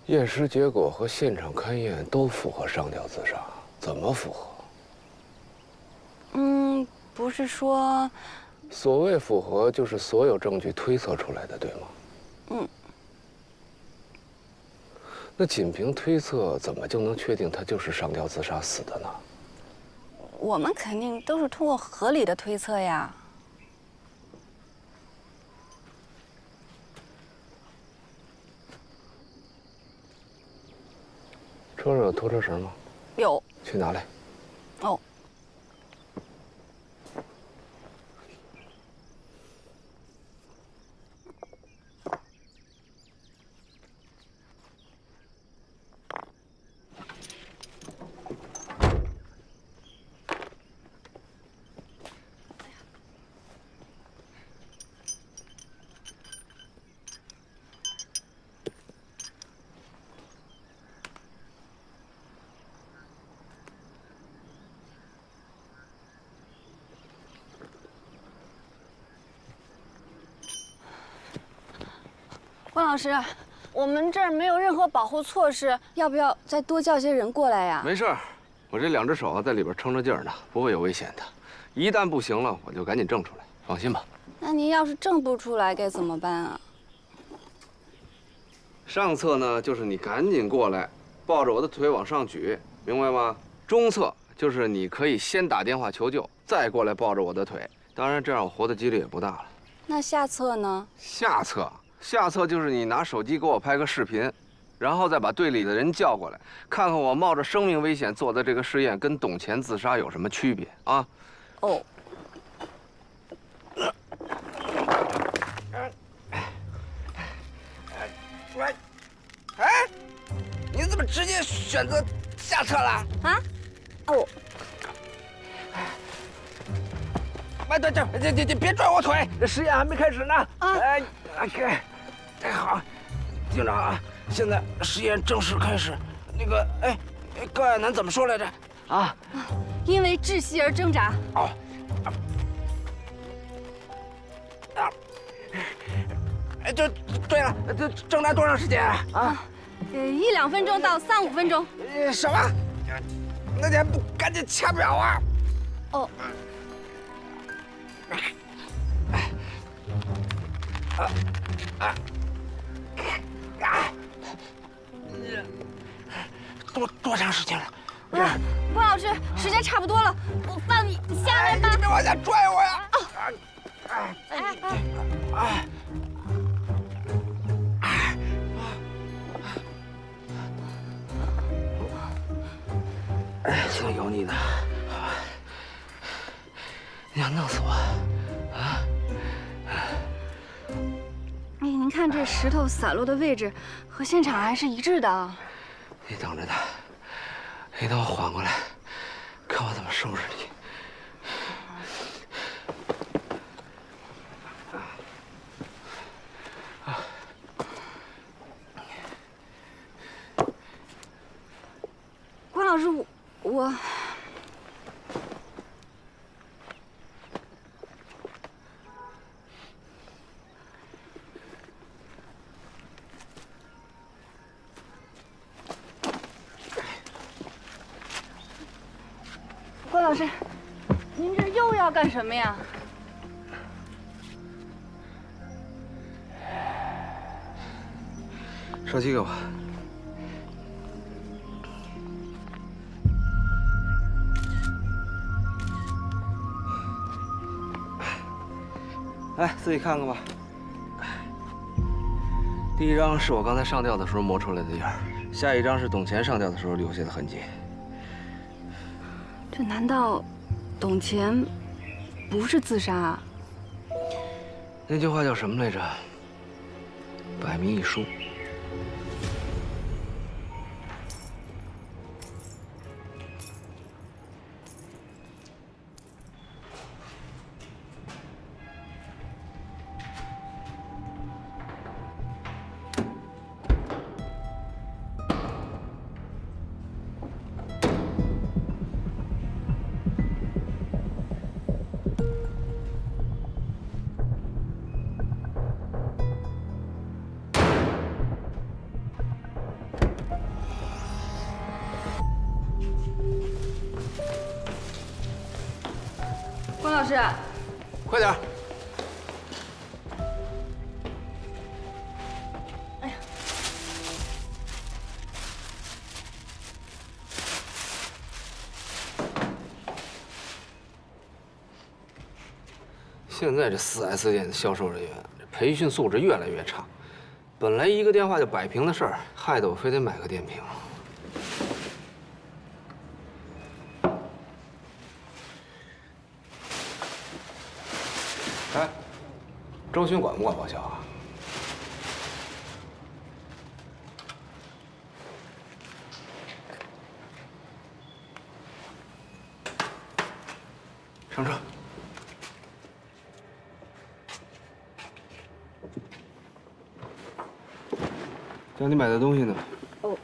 S1: 验尸结果和现场勘验都符合上吊自杀，怎么符合？
S3: 不是说，
S1: 所谓符合，就是所有证据推测出来的，对吗？那仅凭推测，怎么就能确定他就是上吊自杀死的呢？
S3: 我们肯定都是通过合理的推测呀。
S1: 车上有拖车绳吗？
S3: 有。
S1: 去拿来。
S3: 哦。关老师，我们这儿没有任何保护措施，要不要再多叫些人过来呀？
S1: 没事儿，我这2只手在里边撑着劲儿呢，不会有危险的。一旦不行了，我就赶紧挣出来，放心吧。
S3: 那您要是挣不出来该怎么办啊？
S1: 上策呢，就是你赶紧过来，抱着我的腿往上举，明白吗？中策就是你可以先打电话求救，再过来抱着我的腿。当然，这样我活的几率也不大了。
S3: 那下策呢？
S1: 下策就是你拿手机给我拍个视频，然后再把队里的人叫过来，看看我冒着生命危险做的这个试验跟董钱自杀有什么区别啊？
S3: 哦。
S1: 哎，你怎么直接选择下策了？
S3: 啊？哦。
S1: 哎，对，你别拽我腿，这实验还没开始呢。哎，好，警长啊，现在实验正式开始。那个，高亚楠怎么说来着？啊？
S2: 因为窒息而挣扎。
S1: 哦。就对了，这挣扎多长时间啊
S2: ？1-2分钟到3-5分钟。
S1: 什么？那你还不赶紧掐表啊？
S2: 哦。
S1: 多长时间了？
S2: 关老师，时间差不多了，我放你下来吧。
S1: 你别往下拽我呀！想有你呢！你想弄死我？啊？
S3: 哎，您看这石头散落的位置和现场还是一致的啊。
S1: 你等着他，你等我缓过来，看我怎么收拾你。
S3: 关老师，我。关老师，您这又要干什么呀？
S1: 手机给我。来，自己看看吧。第一张是我刚才上吊的时候磨出来的印儿，下一张是董乾上吊的时候留下的痕迹。
S3: 这难道董乾不是自杀啊？
S1: 那句话叫什么来着？百密一疏。
S3: 关老师，
S1: 快点！
S3: 哎呀，
S1: 现在这4S店的销售人员培训素质越来越差，本来一个电话就摆平的事儿，害得我非得买个电瓶。哎，周巡管不管报销啊？上车。叫你买的东西呢？
S3: 哦，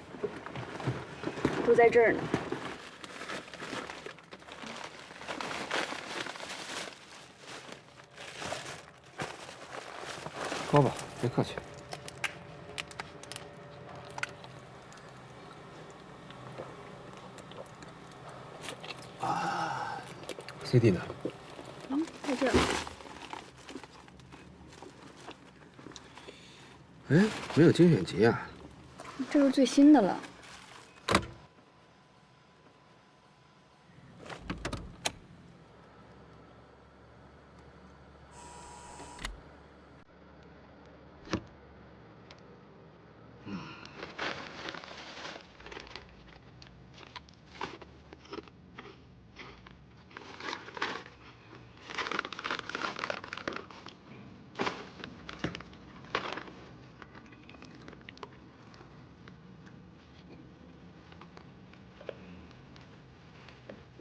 S3: 都在这儿呢。
S1: 喝吧，别客气。啊 ，CD 呢？
S3: 在这儿。
S1: 哎，没有精选集啊？
S3: 这是最新的了。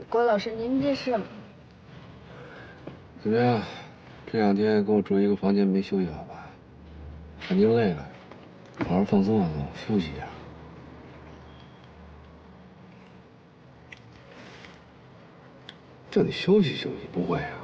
S3: 郭老师，您这是
S1: 怎么样？这2天给我住一个房间没休息好吧？肯定累了，好好放松放松，休息一下。叫你休息休息，不会啊？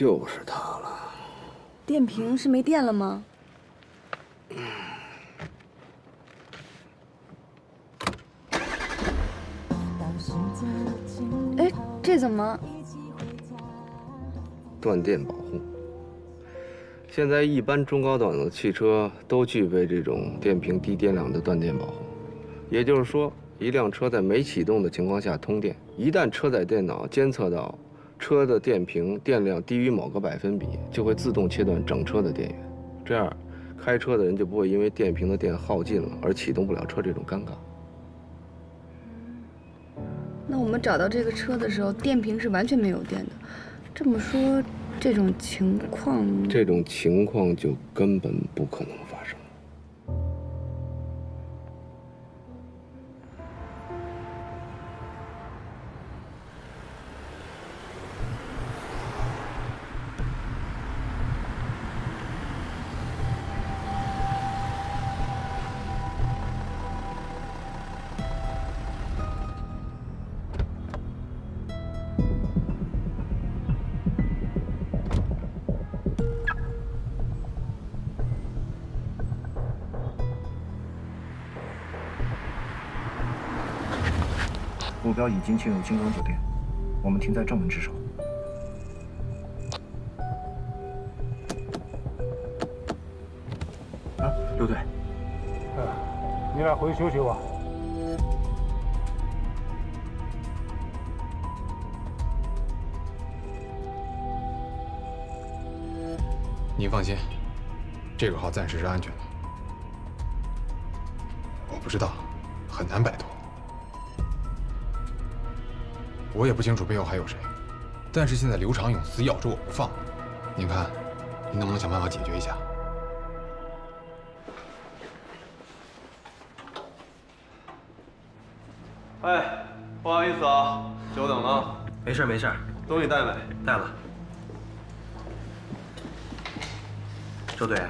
S1: 就是它了。
S3: 电瓶是没电了吗？哎，这怎么？
S1: 断电保护。现在一般中高档的汽车都具备这种电瓶低电量的断电保护，也就是说，一辆车在没启动的情况下通电，一旦车载电脑监测到车的电瓶电量低于某个百分比，就会自动切断整车的电源，这样开车的人就不会因为电瓶的电耗尽了而启动不了车这种尴尬。
S3: 那我们找到这个车的时候，电瓶是完全没有电的。这么说，这种情况
S1: 就根本不可能发生。
S15: 目标已经进入金刚酒店，我们停在正门值守。啊，刘队，
S10: 你俩回去休息吧。
S16: 您放心，这个号暂时是安全的。我不知道，很难摆脱。我也不清楚背后还有谁，但是现在刘长勇死咬着我不放，您看，您能不能想办法解决一下？
S4: 哎，不好意思啊，久等了。
S17: 没事没事，
S4: 东西带没？
S17: 带了。周队，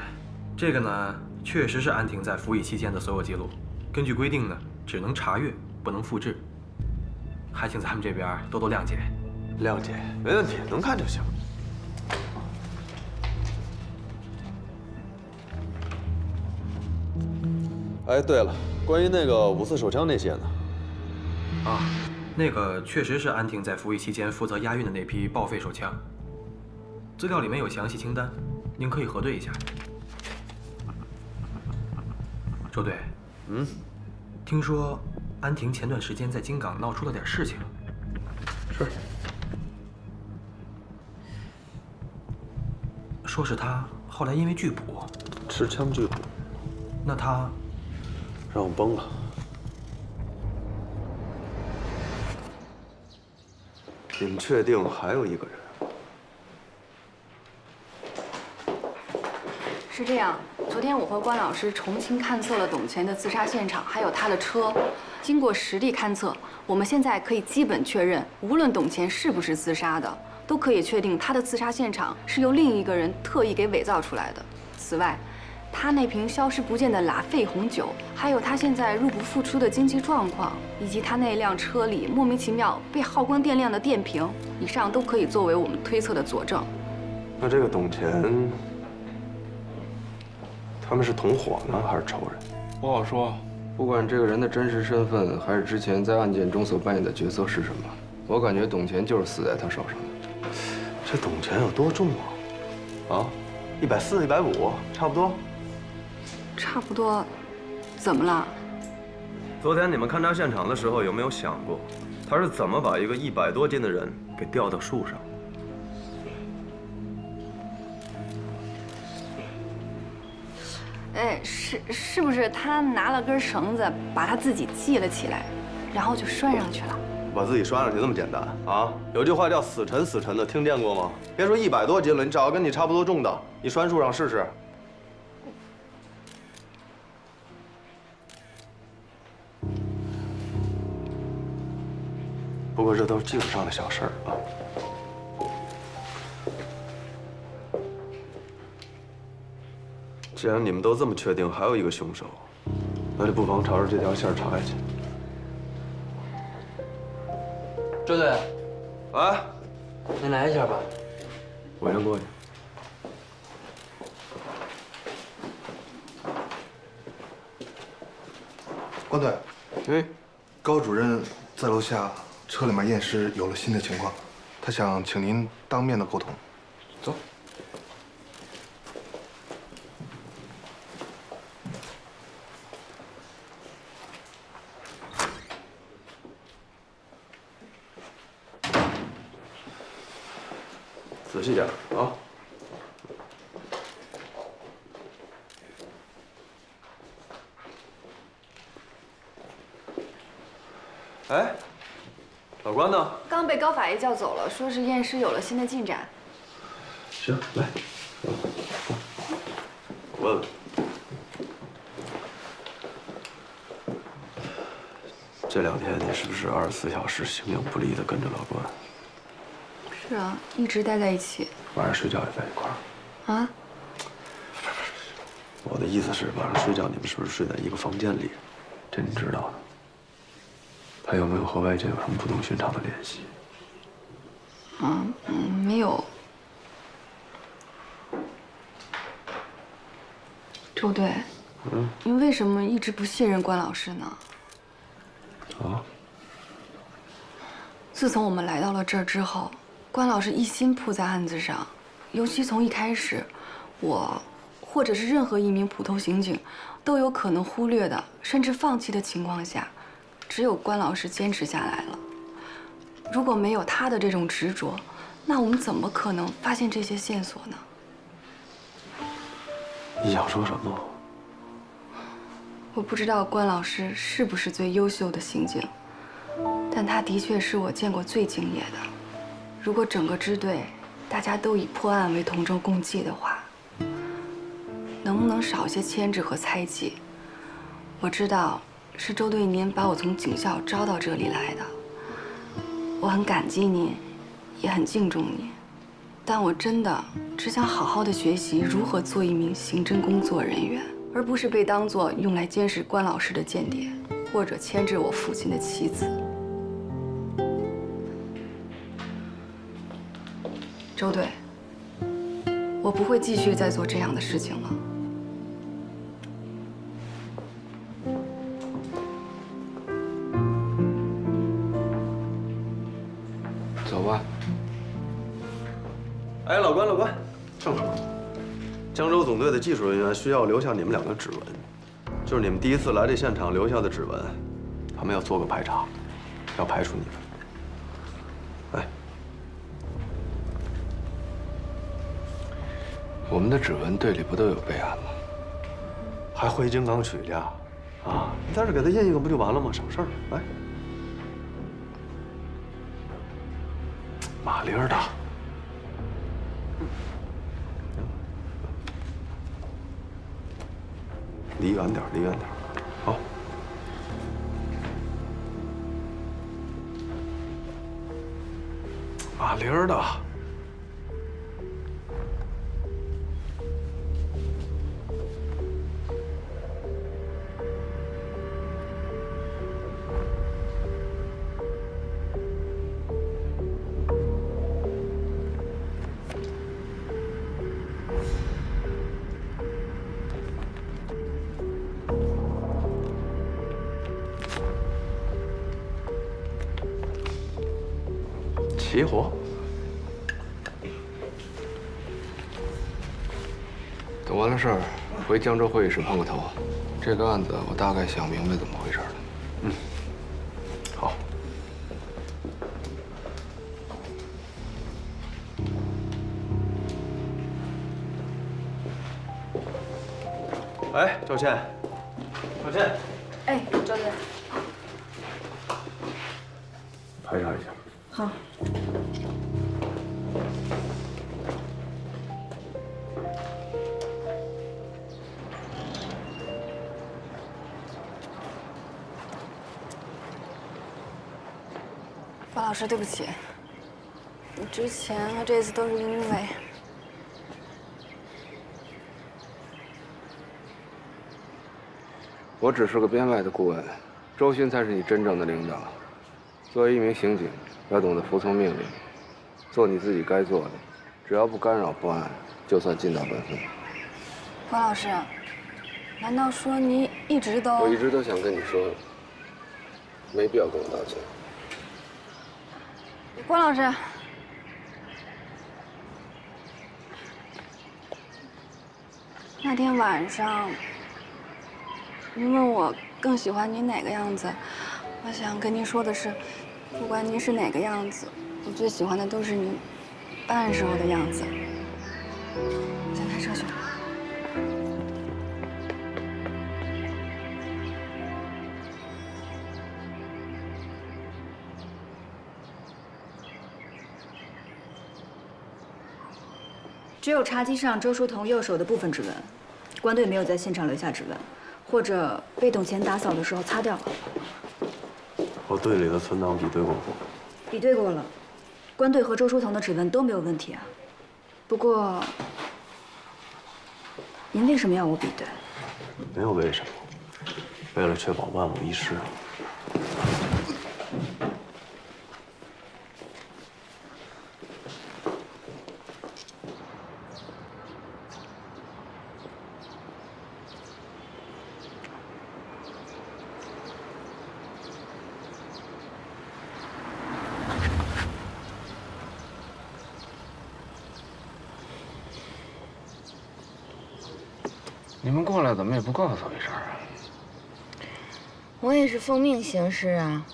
S17: 这个呢，确实是安婷在服役期间的所有记录。根据规定呢，只能查阅，不能复制。还请咱们这边多多谅解。
S4: 谅解，没问题，能看就行。哎，对了，关于那个5四手枪那些呢？
S17: 啊，那个确实是安婷在服役期间负责押运的那批报废手枪。资料里面有详细清单，您可以核对一下。周队，听说安婷前段时间在金港闹出了点事情。
S4: 是。
S17: 说是她后来因为拒捕，
S4: 持枪拒捕。
S17: 那她
S4: 让我崩了。你们确定还有一个人？
S3: 是这样，昨天我和关老师重新勘测了董乾的自杀现场，还有他的车。经过实地勘测，我们现在可以基本确认，无论董乾是不是自杀的，都可以确定他的自杀现场是由另一个人特意给伪造出来的。此外，他那瓶消失不见的拉菲红酒，还有他现在入不敷出的经济状况，以及他那辆车里莫名其妙被耗光电量的电瓶，以上都可以作为我们推测的佐证。
S4: 那这个董乾，他们是同伙呢，还是仇人？
S1: 不好说。不管这个人的真实身份，还是之前在案件中所扮演的角色是什么，我感觉董乾就是死在他手上的。
S4: 这董乾有多重啊？140、150，差不多。
S3: 差不多，怎么了？
S4: 昨天你们勘察现场的时候，有没有想过，他是怎么把一个100多斤的人给吊到树上？
S3: 哎，是不是他拿了根绳子把他自己系了起来，然后就拴上去了？
S4: 把自己拴上去这么简单啊？有句话叫死沉死沉的，听见过吗？别说100多斤了，你找个跟你差不多重的，你拴树上试试。不过这都是技术上的小事儿啊。既然你们都这么确定还有一个凶手，那就不妨朝着这条线查下去。
S6: 周队，
S4: 哎，
S6: 您来一下吧。
S17: 我先过去。
S8: 关队，
S1: 哎，
S8: 高主任在楼下车里面验尸有了新的情况，他想请您当面的沟通。
S1: 走。
S17: 仔细点啊！哎，老关呢？
S3: 刚被高法医叫走了，说是验尸有了新的进展。
S17: 行，来，问问，这2天你是不是24小时形影不离的跟着老关？
S3: 是啊，一直待在一起。
S17: 晚上睡觉也在一块儿。
S3: 啊？
S17: 我的意思是，晚上睡觉你们是不是睡在一个房间里？这你知道的。他有没有和外界有什么不同寻常的联系？
S3: 没有。周队，你为什么一直不信任关老师呢？
S17: 啊？
S3: 自从我们来到了这儿之后，关老师一心扑在案子上，尤其从一开始，我或者是任何一名普通刑警都有可能忽略的，甚至放弃的情况下，只有关老师坚持下来了。如果没有他的这种执着，那我们怎么可能发现这些线索呢？
S17: 你想说什么？
S3: 我不知道关老师是不是最优秀的刑警，但他的确是我见过最敬业的。如果整个支队大家都以破案为同舟共济的话，能不能少些牵制和猜忌？我知道是周队您把我从警校招到这里来的，我很感激您，也很敬重您，但我真的只想好好的学习如何做一名刑侦工作人员，而不是被当作用来监视关老师的间谍，或者牵制我父亲的棋子。周队，我不会继续再做这样的事情了。
S1: 走吧。
S17: 哎，老关，正好，江州总队的技术人员需要留下你们2个指纹，就是你们第一次来这现场留下的指纹，他们要做个排查，要排除你们。哎，
S1: 我们的指纹队里不都有备案吗？
S17: 还回金刚取价，啊，你在这给他印一个不就完了吗？省事儿。来，马铃儿的。离远点，离远点，好。马铃儿的。齐活。
S1: 等完了事儿，回江州会议室碰个头。这个案子我大概想明白怎么回事了。
S17: 嗯，好。哎，赵倩，赵倩，
S3: 哎，周队，
S17: 排查一下。
S3: 好。关老师，对不起，之前和这次都是因为……
S1: 我只是个编外的顾问，周勋才是你真正的领导。作为一名刑警，要懂得服从命令，做你自己该做的，只要不干扰破案，就算尽到本分。
S3: 关老师，难道说你一直都……
S1: 我一直都想跟你说，没必要跟我道歉。
S3: 关老师，那天晚上，您问我更喜欢您哪个样子，我想跟您说的是，不管您是哪个样子，我最喜欢的都是您办案时候的样子。先开车去。
S12: 只有茶几上周书彤右手的部分指纹，关队没有在现场留下指纹，或者被董乾打扫的时候擦掉了。
S4: 我队里的存档比对过，
S12: 比对过了，关队和周书彤的指纹都没有问题啊。不过，您为什么要我比对？
S4: 没有为什么，为了确保万无一失。
S1: 你们过来怎么也不告诉我一声啊？
S18: 我也是奉命行事啊。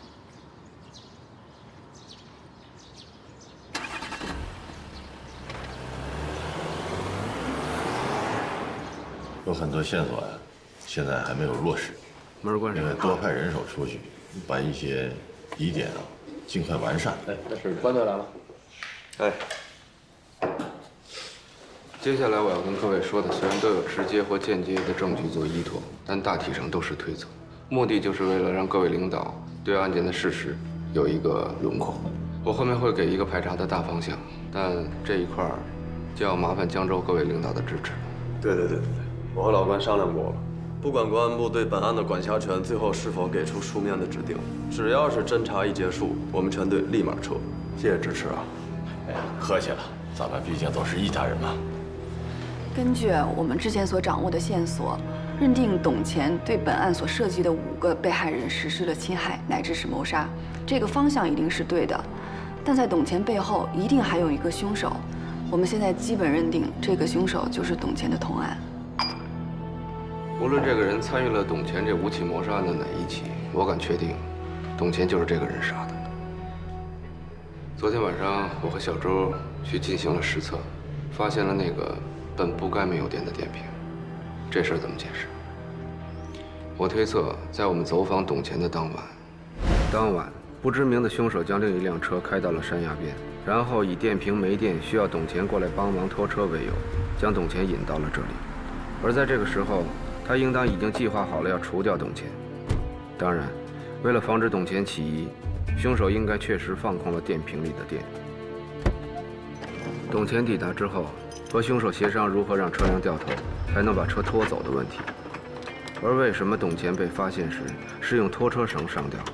S14: 有很多线索呀，现在还没有落实。
S1: 门关上。
S14: 因为多派人手出去，把一些疑点啊尽快完善。
S4: 哎，那是关队来了。哎。
S1: 接下来我要跟各位说的，虽然都有直接或间接的证据做依托，但大体上都是推测，目的就是为了让各位领导对案件的事实有一个轮廓。我后面会给一个排查的大方向，但这一块儿就要麻烦江州各位领导的支持。
S4: 对，我和老关商量过了，不管公安部对本案的管辖权最后是否给出书面的指定，只要是侦查一结束，我们全队立马撤。谢谢支持啊！
S14: 哎呀，客气了，咱们毕竟都是一家人嘛。
S3: 根据我们之前所掌握的线索，认定董乾对本案所涉及的5个被害人实施了侵害乃至是谋杀，这个方向一定是对的。但在董乾背后一定还有一个凶手，我们现在基本认定这个凶手就是董乾的同案。
S1: 无论这个人参与了董乾这5起谋杀案的哪一起，我敢确定，董乾就是这个人杀的。昨天晚上我和小周去进行了实测，发现了那个本不该没有电的电瓶，这事儿怎么解释？我推测，在我们走访董乾的当晚，不知名的凶手将另一辆车开到了山崖边，然后以电瓶没电，需要董乾过来帮忙拖车为由，将董乾引到了这里。而在这个时候，他应当已经计划好了要除掉董乾。当然，为了防止董乾起疑，凶手应该确实放空了电瓶里的电。董乾抵达之后，和凶手协商如何让车辆掉头，才能把车拖走的问题。而为什么董乾被发现时是用拖车绳上吊的，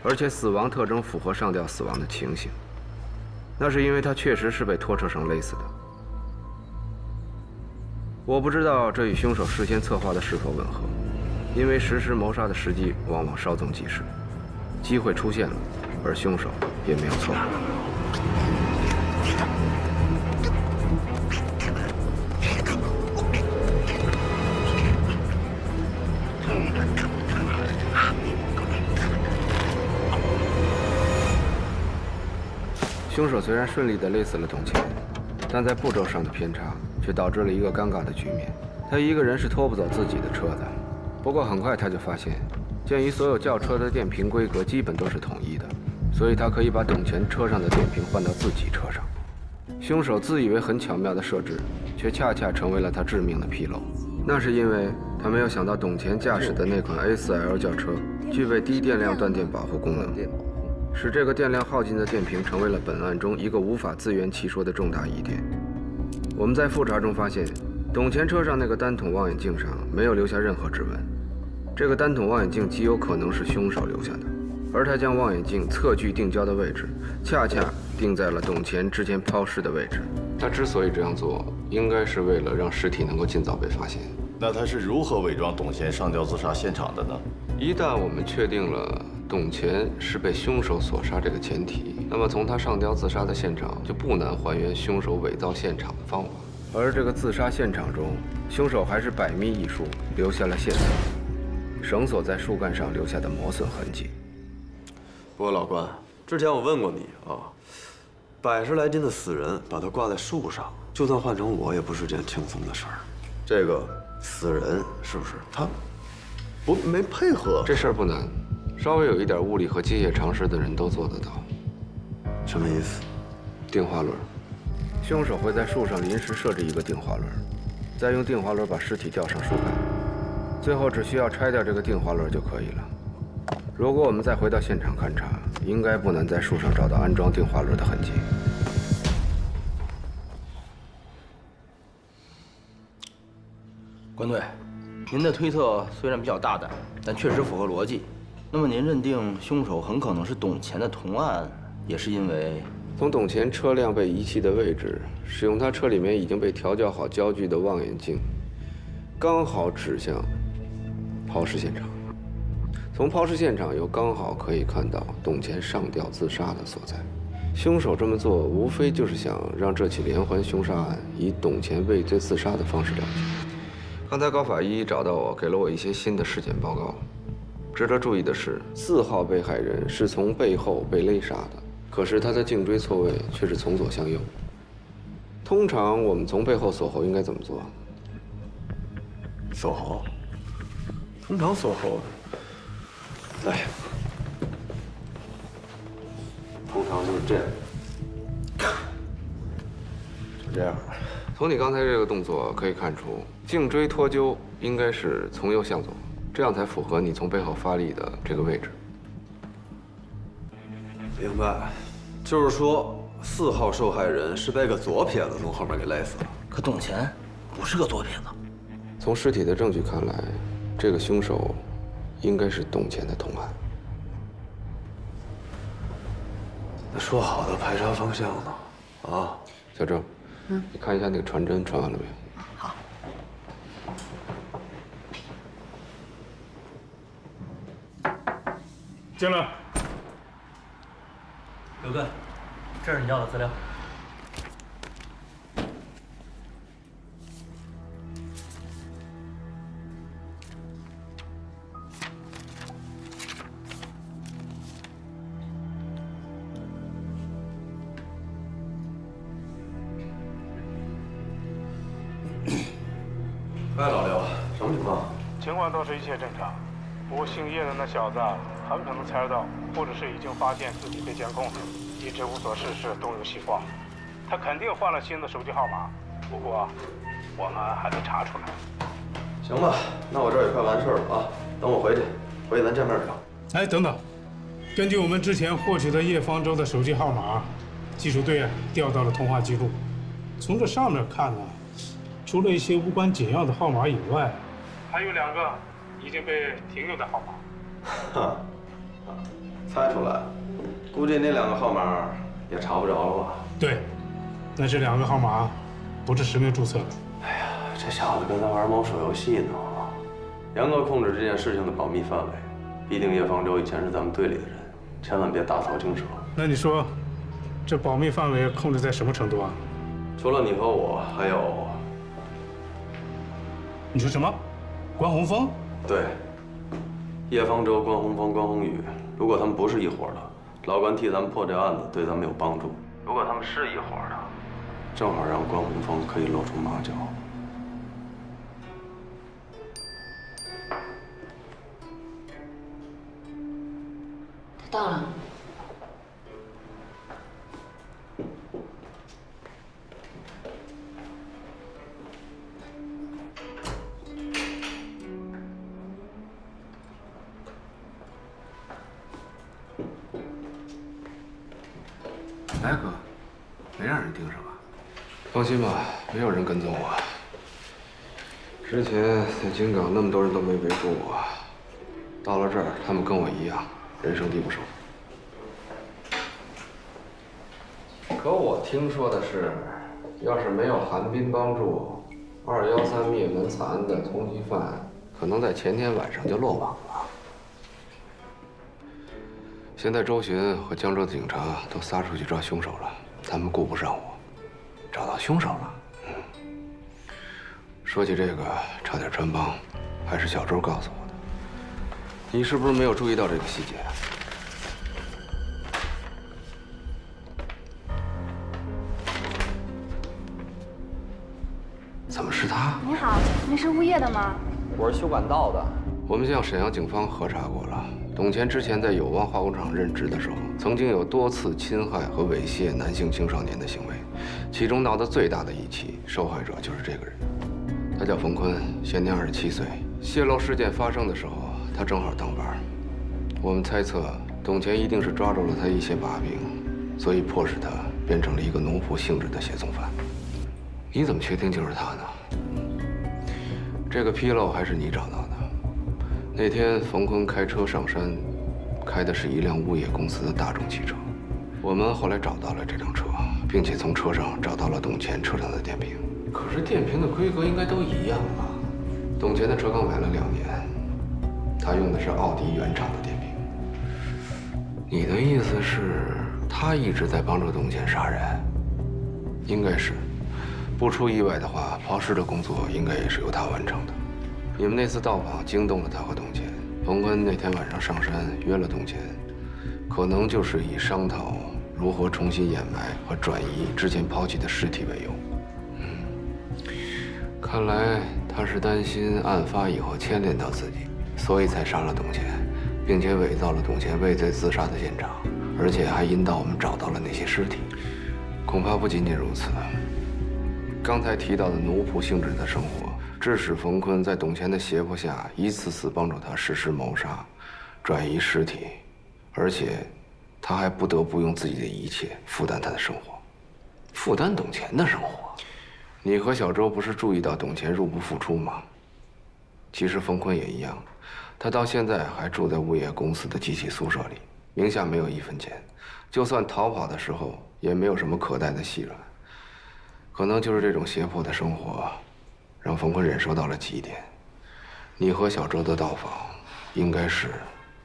S1: 而且死亡特征符合上吊死亡的情形？那是因为他确实是被拖车绳勒死的。我不知道这与凶手事先策划的是否吻合，因为实施谋杀的时机往往稍纵即逝，机会出现了，而凶手也没有错过。凶手虽然顺利地勒死了董乾，但在步骤上的偏差却导致了一个尴尬的局面。他一个人是拖不走自己的车的。不过很快他就发现，鉴于所有轿车的电瓶规格基本都是统一的，所以他可以把董乾车上的电瓶换到自己车上。凶手自以为很巧妙的设置，却恰恰成为了他致命的纰漏。那是因为他没有想到董乾驾驶的那款 A4L 轿车具备低电量断电保护功能，使这个电量耗尽的电瓶成为了本案中一个无法自圆其说的重大疑点。我们在复查中发现，董乾车上那个单筒望远镜上没有留下任何指纹，这个单筒望远镜极有可能是凶手留下的。而他将望远镜测距定焦的位置，恰恰定在了董乾之前抛尸的位置。他之所以这样做，应该是为了让尸体能够尽早被发现。
S14: 那他是如何伪装董乾上吊自杀现场的呢？
S1: 一旦我们确定了董乾是被凶手所杀这个前提，那么从他上吊自杀的现场就不难还原凶手伪造现场的方法。而这个自杀现场中，凶手还是百密一疏，留下了线索，绳索在树干上留下的磨损痕迹。
S19: 不过老关，之前我问过你啊，100来斤的死人把它挂在树上，就算换成我也不是件轻松的事儿。这个死人是不是他没配合？
S1: 这事儿不难，稍微有一点物理和机械常识的人都做得到。
S19: 什么意思？
S1: 定滑轮。凶手会在树上临时设置一个定滑轮，再用定滑轮把尸体吊上树干，最后只需要拆掉这个定滑轮就可以了。如果我们再回到现场勘查，应该不难在树上找到安装定滑轮的痕迹。
S6: 关队，您的推测虽然比较大胆，但确实符合逻辑。那么您认定凶手很可能是董乾的同案，也是因为
S1: 从董乾车辆被遗弃的位置，使用他车里面已经被调校好焦距的望远镜，刚好指向抛尸现场。从抛尸现场又刚好可以看到董乾上吊自杀的所在。凶手这么做，无非就是想让这起连环凶杀案以董乾畏罪自杀的方式了结。刚才高法医找到我，给了我一些新的尸检报告。值得注意的是，4号被害人是从背后被勒杀的。可是他的颈椎错位却是从左向右。通常我们从背后锁喉应该怎么做？
S19: 锁喉？通常锁喉，来，通常就是这样，就这样。
S1: 从你刚才这个动作可以看出，颈椎脱臼应该是从右向左，这样才符合你从背后发力的这个位置。
S19: 明白，就是说4号受害人是被个左撇子从后面给勒死了。
S6: 可董乾不是个左撇子。
S1: 从尸体的证据看来，这个凶手应该是董乾的同案。
S19: 那说好的排查方向呢？啊，
S1: 小郑，你看一下那个传真传完了没有？
S3: 好。
S10: 进来。
S7: 刘队，这是你要的资料。
S19: 哎，老刘，什么情况？
S10: 情况倒是一切正常，不过姓叶的那小子很可能猜得到，或者是已经发现自己被监控了，一直无所事事，东游西晃。他肯定换了新的手机号码，不过我们还得查出来。
S19: 行吧，那我这儿也快完事儿了啊，等我回去咱见面聊。
S10: 哎，等等，根据我们之前获取的叶方舟的手机号码，技术队调到了通话记录。从这上面看呢，除了一些无关紧要的号码以外，还有2个已经被停用的号码。
S19: 哈，猜出来，估计那2个号码也查不着了吧？
S10: 对，那这2个号码不是实名注册的。
S19: 哎呀，这小子跟咱玩某手游戏呢，严格控制这件事情的保密范围。毕竟叶方舟以前是咱们队里的人，千万别打草惊蛇。
S10: 那你说，这保密范围控制在什么程度啊？
S19: 除了你和我，还有……
S10: 你说什么？关宏峰？
S19: 对，叶方舟、关宏峰、关宏宇，如果他们不是一伙的，老关替咱们破这案子，对咱们有帮助；如果他们是一伙的，正好让关宏峰可以露出马脚。
S18: 他到了。
S1: 来，哥，没让人盯上吧？放心吧，没有人跟踪我。之前在金港那么多人都没围住我，到了这儿，他们跟我一样，人生地不熟。可我听说的是，要是没有韩冰帮助，213灭门惨案的通缉犯，可能在前天晚上就落网了。现在周巡和江州的警察都撒出去抓凶手了，他们顾不上我，找到凶手了。说起这个，差点穿帮，还是小周告诉我的。你是不是没有注意到这个细节？怎么是他？
S2: 你好，您是物业的吗？
S1: 我是修管道的。我们向沈阳警方核查过了，董乾之前在友邦化工厂任职的时候，曾经有多次侵害和猥亵男性青少年的行为，其中闹得最大的一起，受害者就是这个人。他叫冯坤，现年27岁。泄露事件发生的时候，他正好当班。我们猜测，董乾一定是抓住了他一些把柄，所以迫使他变成了一个奴仆性质的胁送犯。你怎么确定就是他呢？这个纰漏还是你找到的。那天冯坤开车上山，开的是一辆物业公司的大众汽车。我们后来找到了这辆车，并且从车上找到了董乾车上的电瓶。可是电瓶的规格应该都一样吧？董乾的车刚买了2年，他用的是奥迪原厂的电瓶。你的意思是，他一直在帮助董乾杀人？应该是。不出意外的话，抛尸的工作应该也是由他完成的。你们那次到访惊动了他和董乾，冯坤那天晚上上山约了董乾，可能就是以商讨如何重新掩埋和转移之前抛弃的尸体为由。看来他是担心案发以后牵连到自己，所以才杀了董乾，并且伪造了董乾畏罪自杀的现场，而且还引导我们找到了那些尸体。恐怕不仅仅如此。刚才提到的奴仆性质的生活，致使冯坤在董乾的胁迫下，一次次帮助他实施谋杀、转移尸体，而且他还不得不用自己的一切负担他的生活，负担董乾的生活。你和小周不是注意到董乾入不敷出吗？其实冯坤也一样，他到现在还住在物业公司的集体宿舍里，名下没有1分钱，就算逃跑的时候，也没有什么可带的细软。可能就是这种胁迫的生活，让冯坤忍受到了极点。你和小周的到访，应该是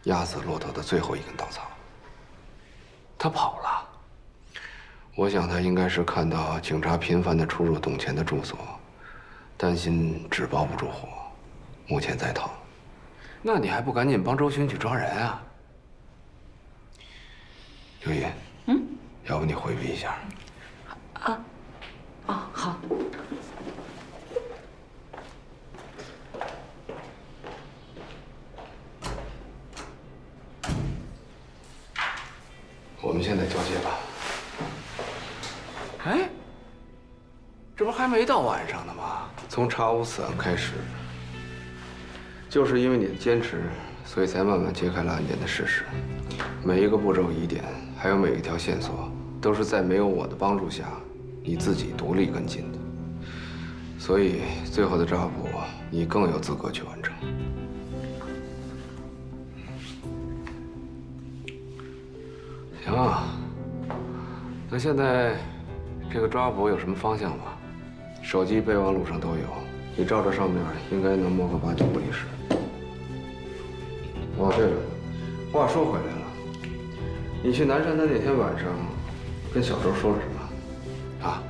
S1: 压死骆驼的最后一根稻草。他跑了。我想他应该是看到警察频繁地出入董乾的住所，担心纸包不住火，目前在逃。那你还不赶紧帮周巡去抓人啊？刘烨，要不你回避一下？
S12: 啊。哦，好。
S1: 我们现在交接吧。哎，这不还没到晚上呢吗？从查无此案开始，就是因为你的坚持，所以才慢慢揭开了案件的事实。每一个步骤疑点，还有每一条线索，都是在没有我的帮助下，你自己独立跟进的，所以最后的抓捕你更有资格去完成。行啊，那现在这个抓捕有什么方向吗？手机备忘录上都有，你照着上面应该能摸个8、9不离10。哦，对了，话说回来了，你去南山的那天晚上，跟小周说了什么？啊，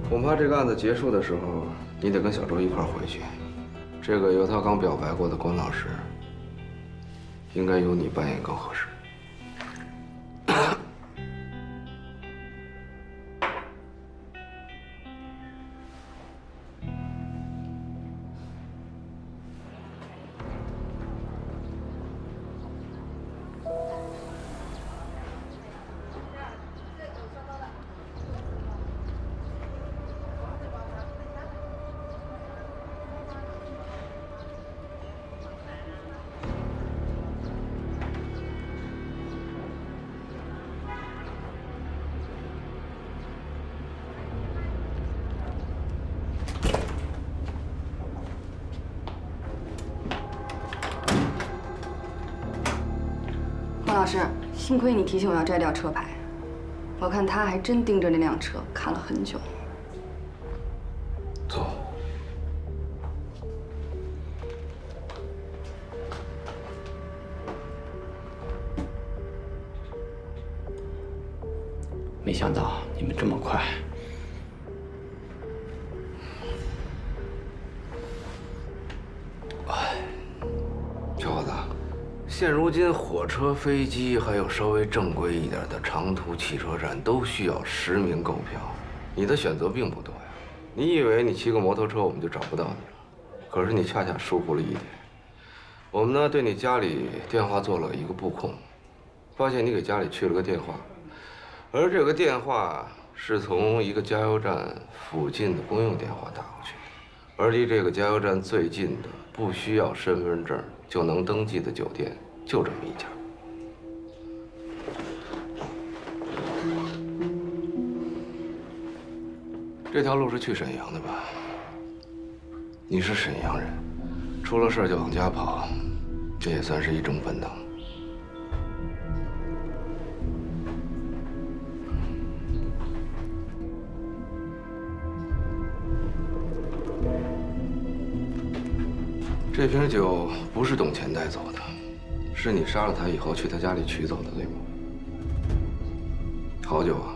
S1: 恐怕这个案子结束的时候，你得跟小周一块儿回去。这个由他刚表白过的关老师，应该由你扮演更合适。
S3: 老师，幸亏你提醒我要摘掉车牌，我看他还真盯着那辆车看了很久。
S1: 走。
S6: 没想到你们这么快。
S1: 小伙子，现如今火车、飞机，还有稍微正规一点的长途汽车站，都需要实名购票。你的选择并不多呀。你以为你骑个摩托车我们就找不到你了？可是你恰恰疏忽了一点。我们呢，对你家里电话做了一个布控，发现你给家里去了个电话，而这个电话是从一个加油站附近的公用电话打过去的，而离这个加油站最近的，不需要身份证就能登记的酒店，就这么一家。这条路是去沈阳的吧？你是沈阳人，出了事就往家跑，这也算是一种本能。这瓶酒不是董乾带走的，是你杀了他以后去他家里取走的，对吗？好酒啊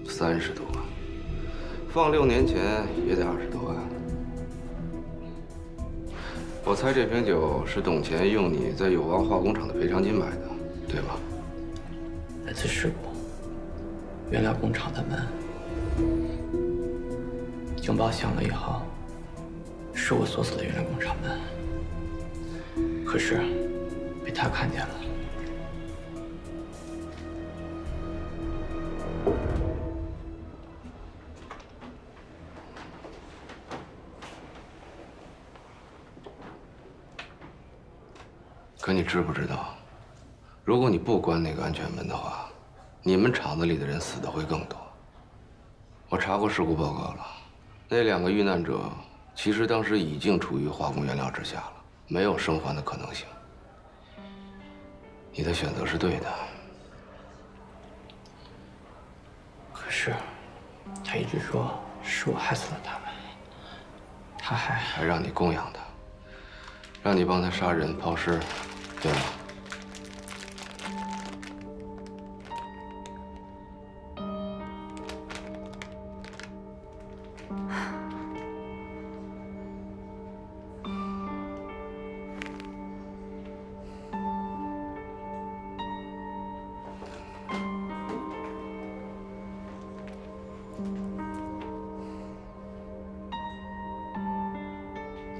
S1: ，30多万，放6年前也得20多万。我猜这瓶酒是董乾用你在友邦化工厂的赔偿金买的，对吗？
S6: 那次事故，原料工厂的门警报响了以后，是我锁死的原料工厂门，可是被他看见了。
S1: 可你知不知道，如果你不关那个安全门的话，你们厂子里的人死的会更多。我查过事故报告了，那2个遇难者其实当时已经处于化工原料之下了，没有生还的可能性。你的选择是对的。
S6: 可是，他一直说是我害死了他们，他还
S1: 让你供养他，让你帮他杀人抛尸，对吗？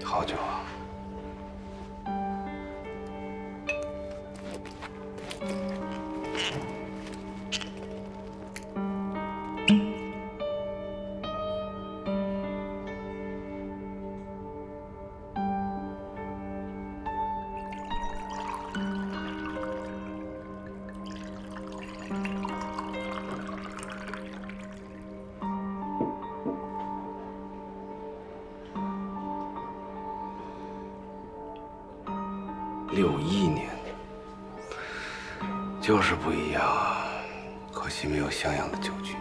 S1: 好酒啊！61年，就是不一样啊！可惜没有像样的酒具。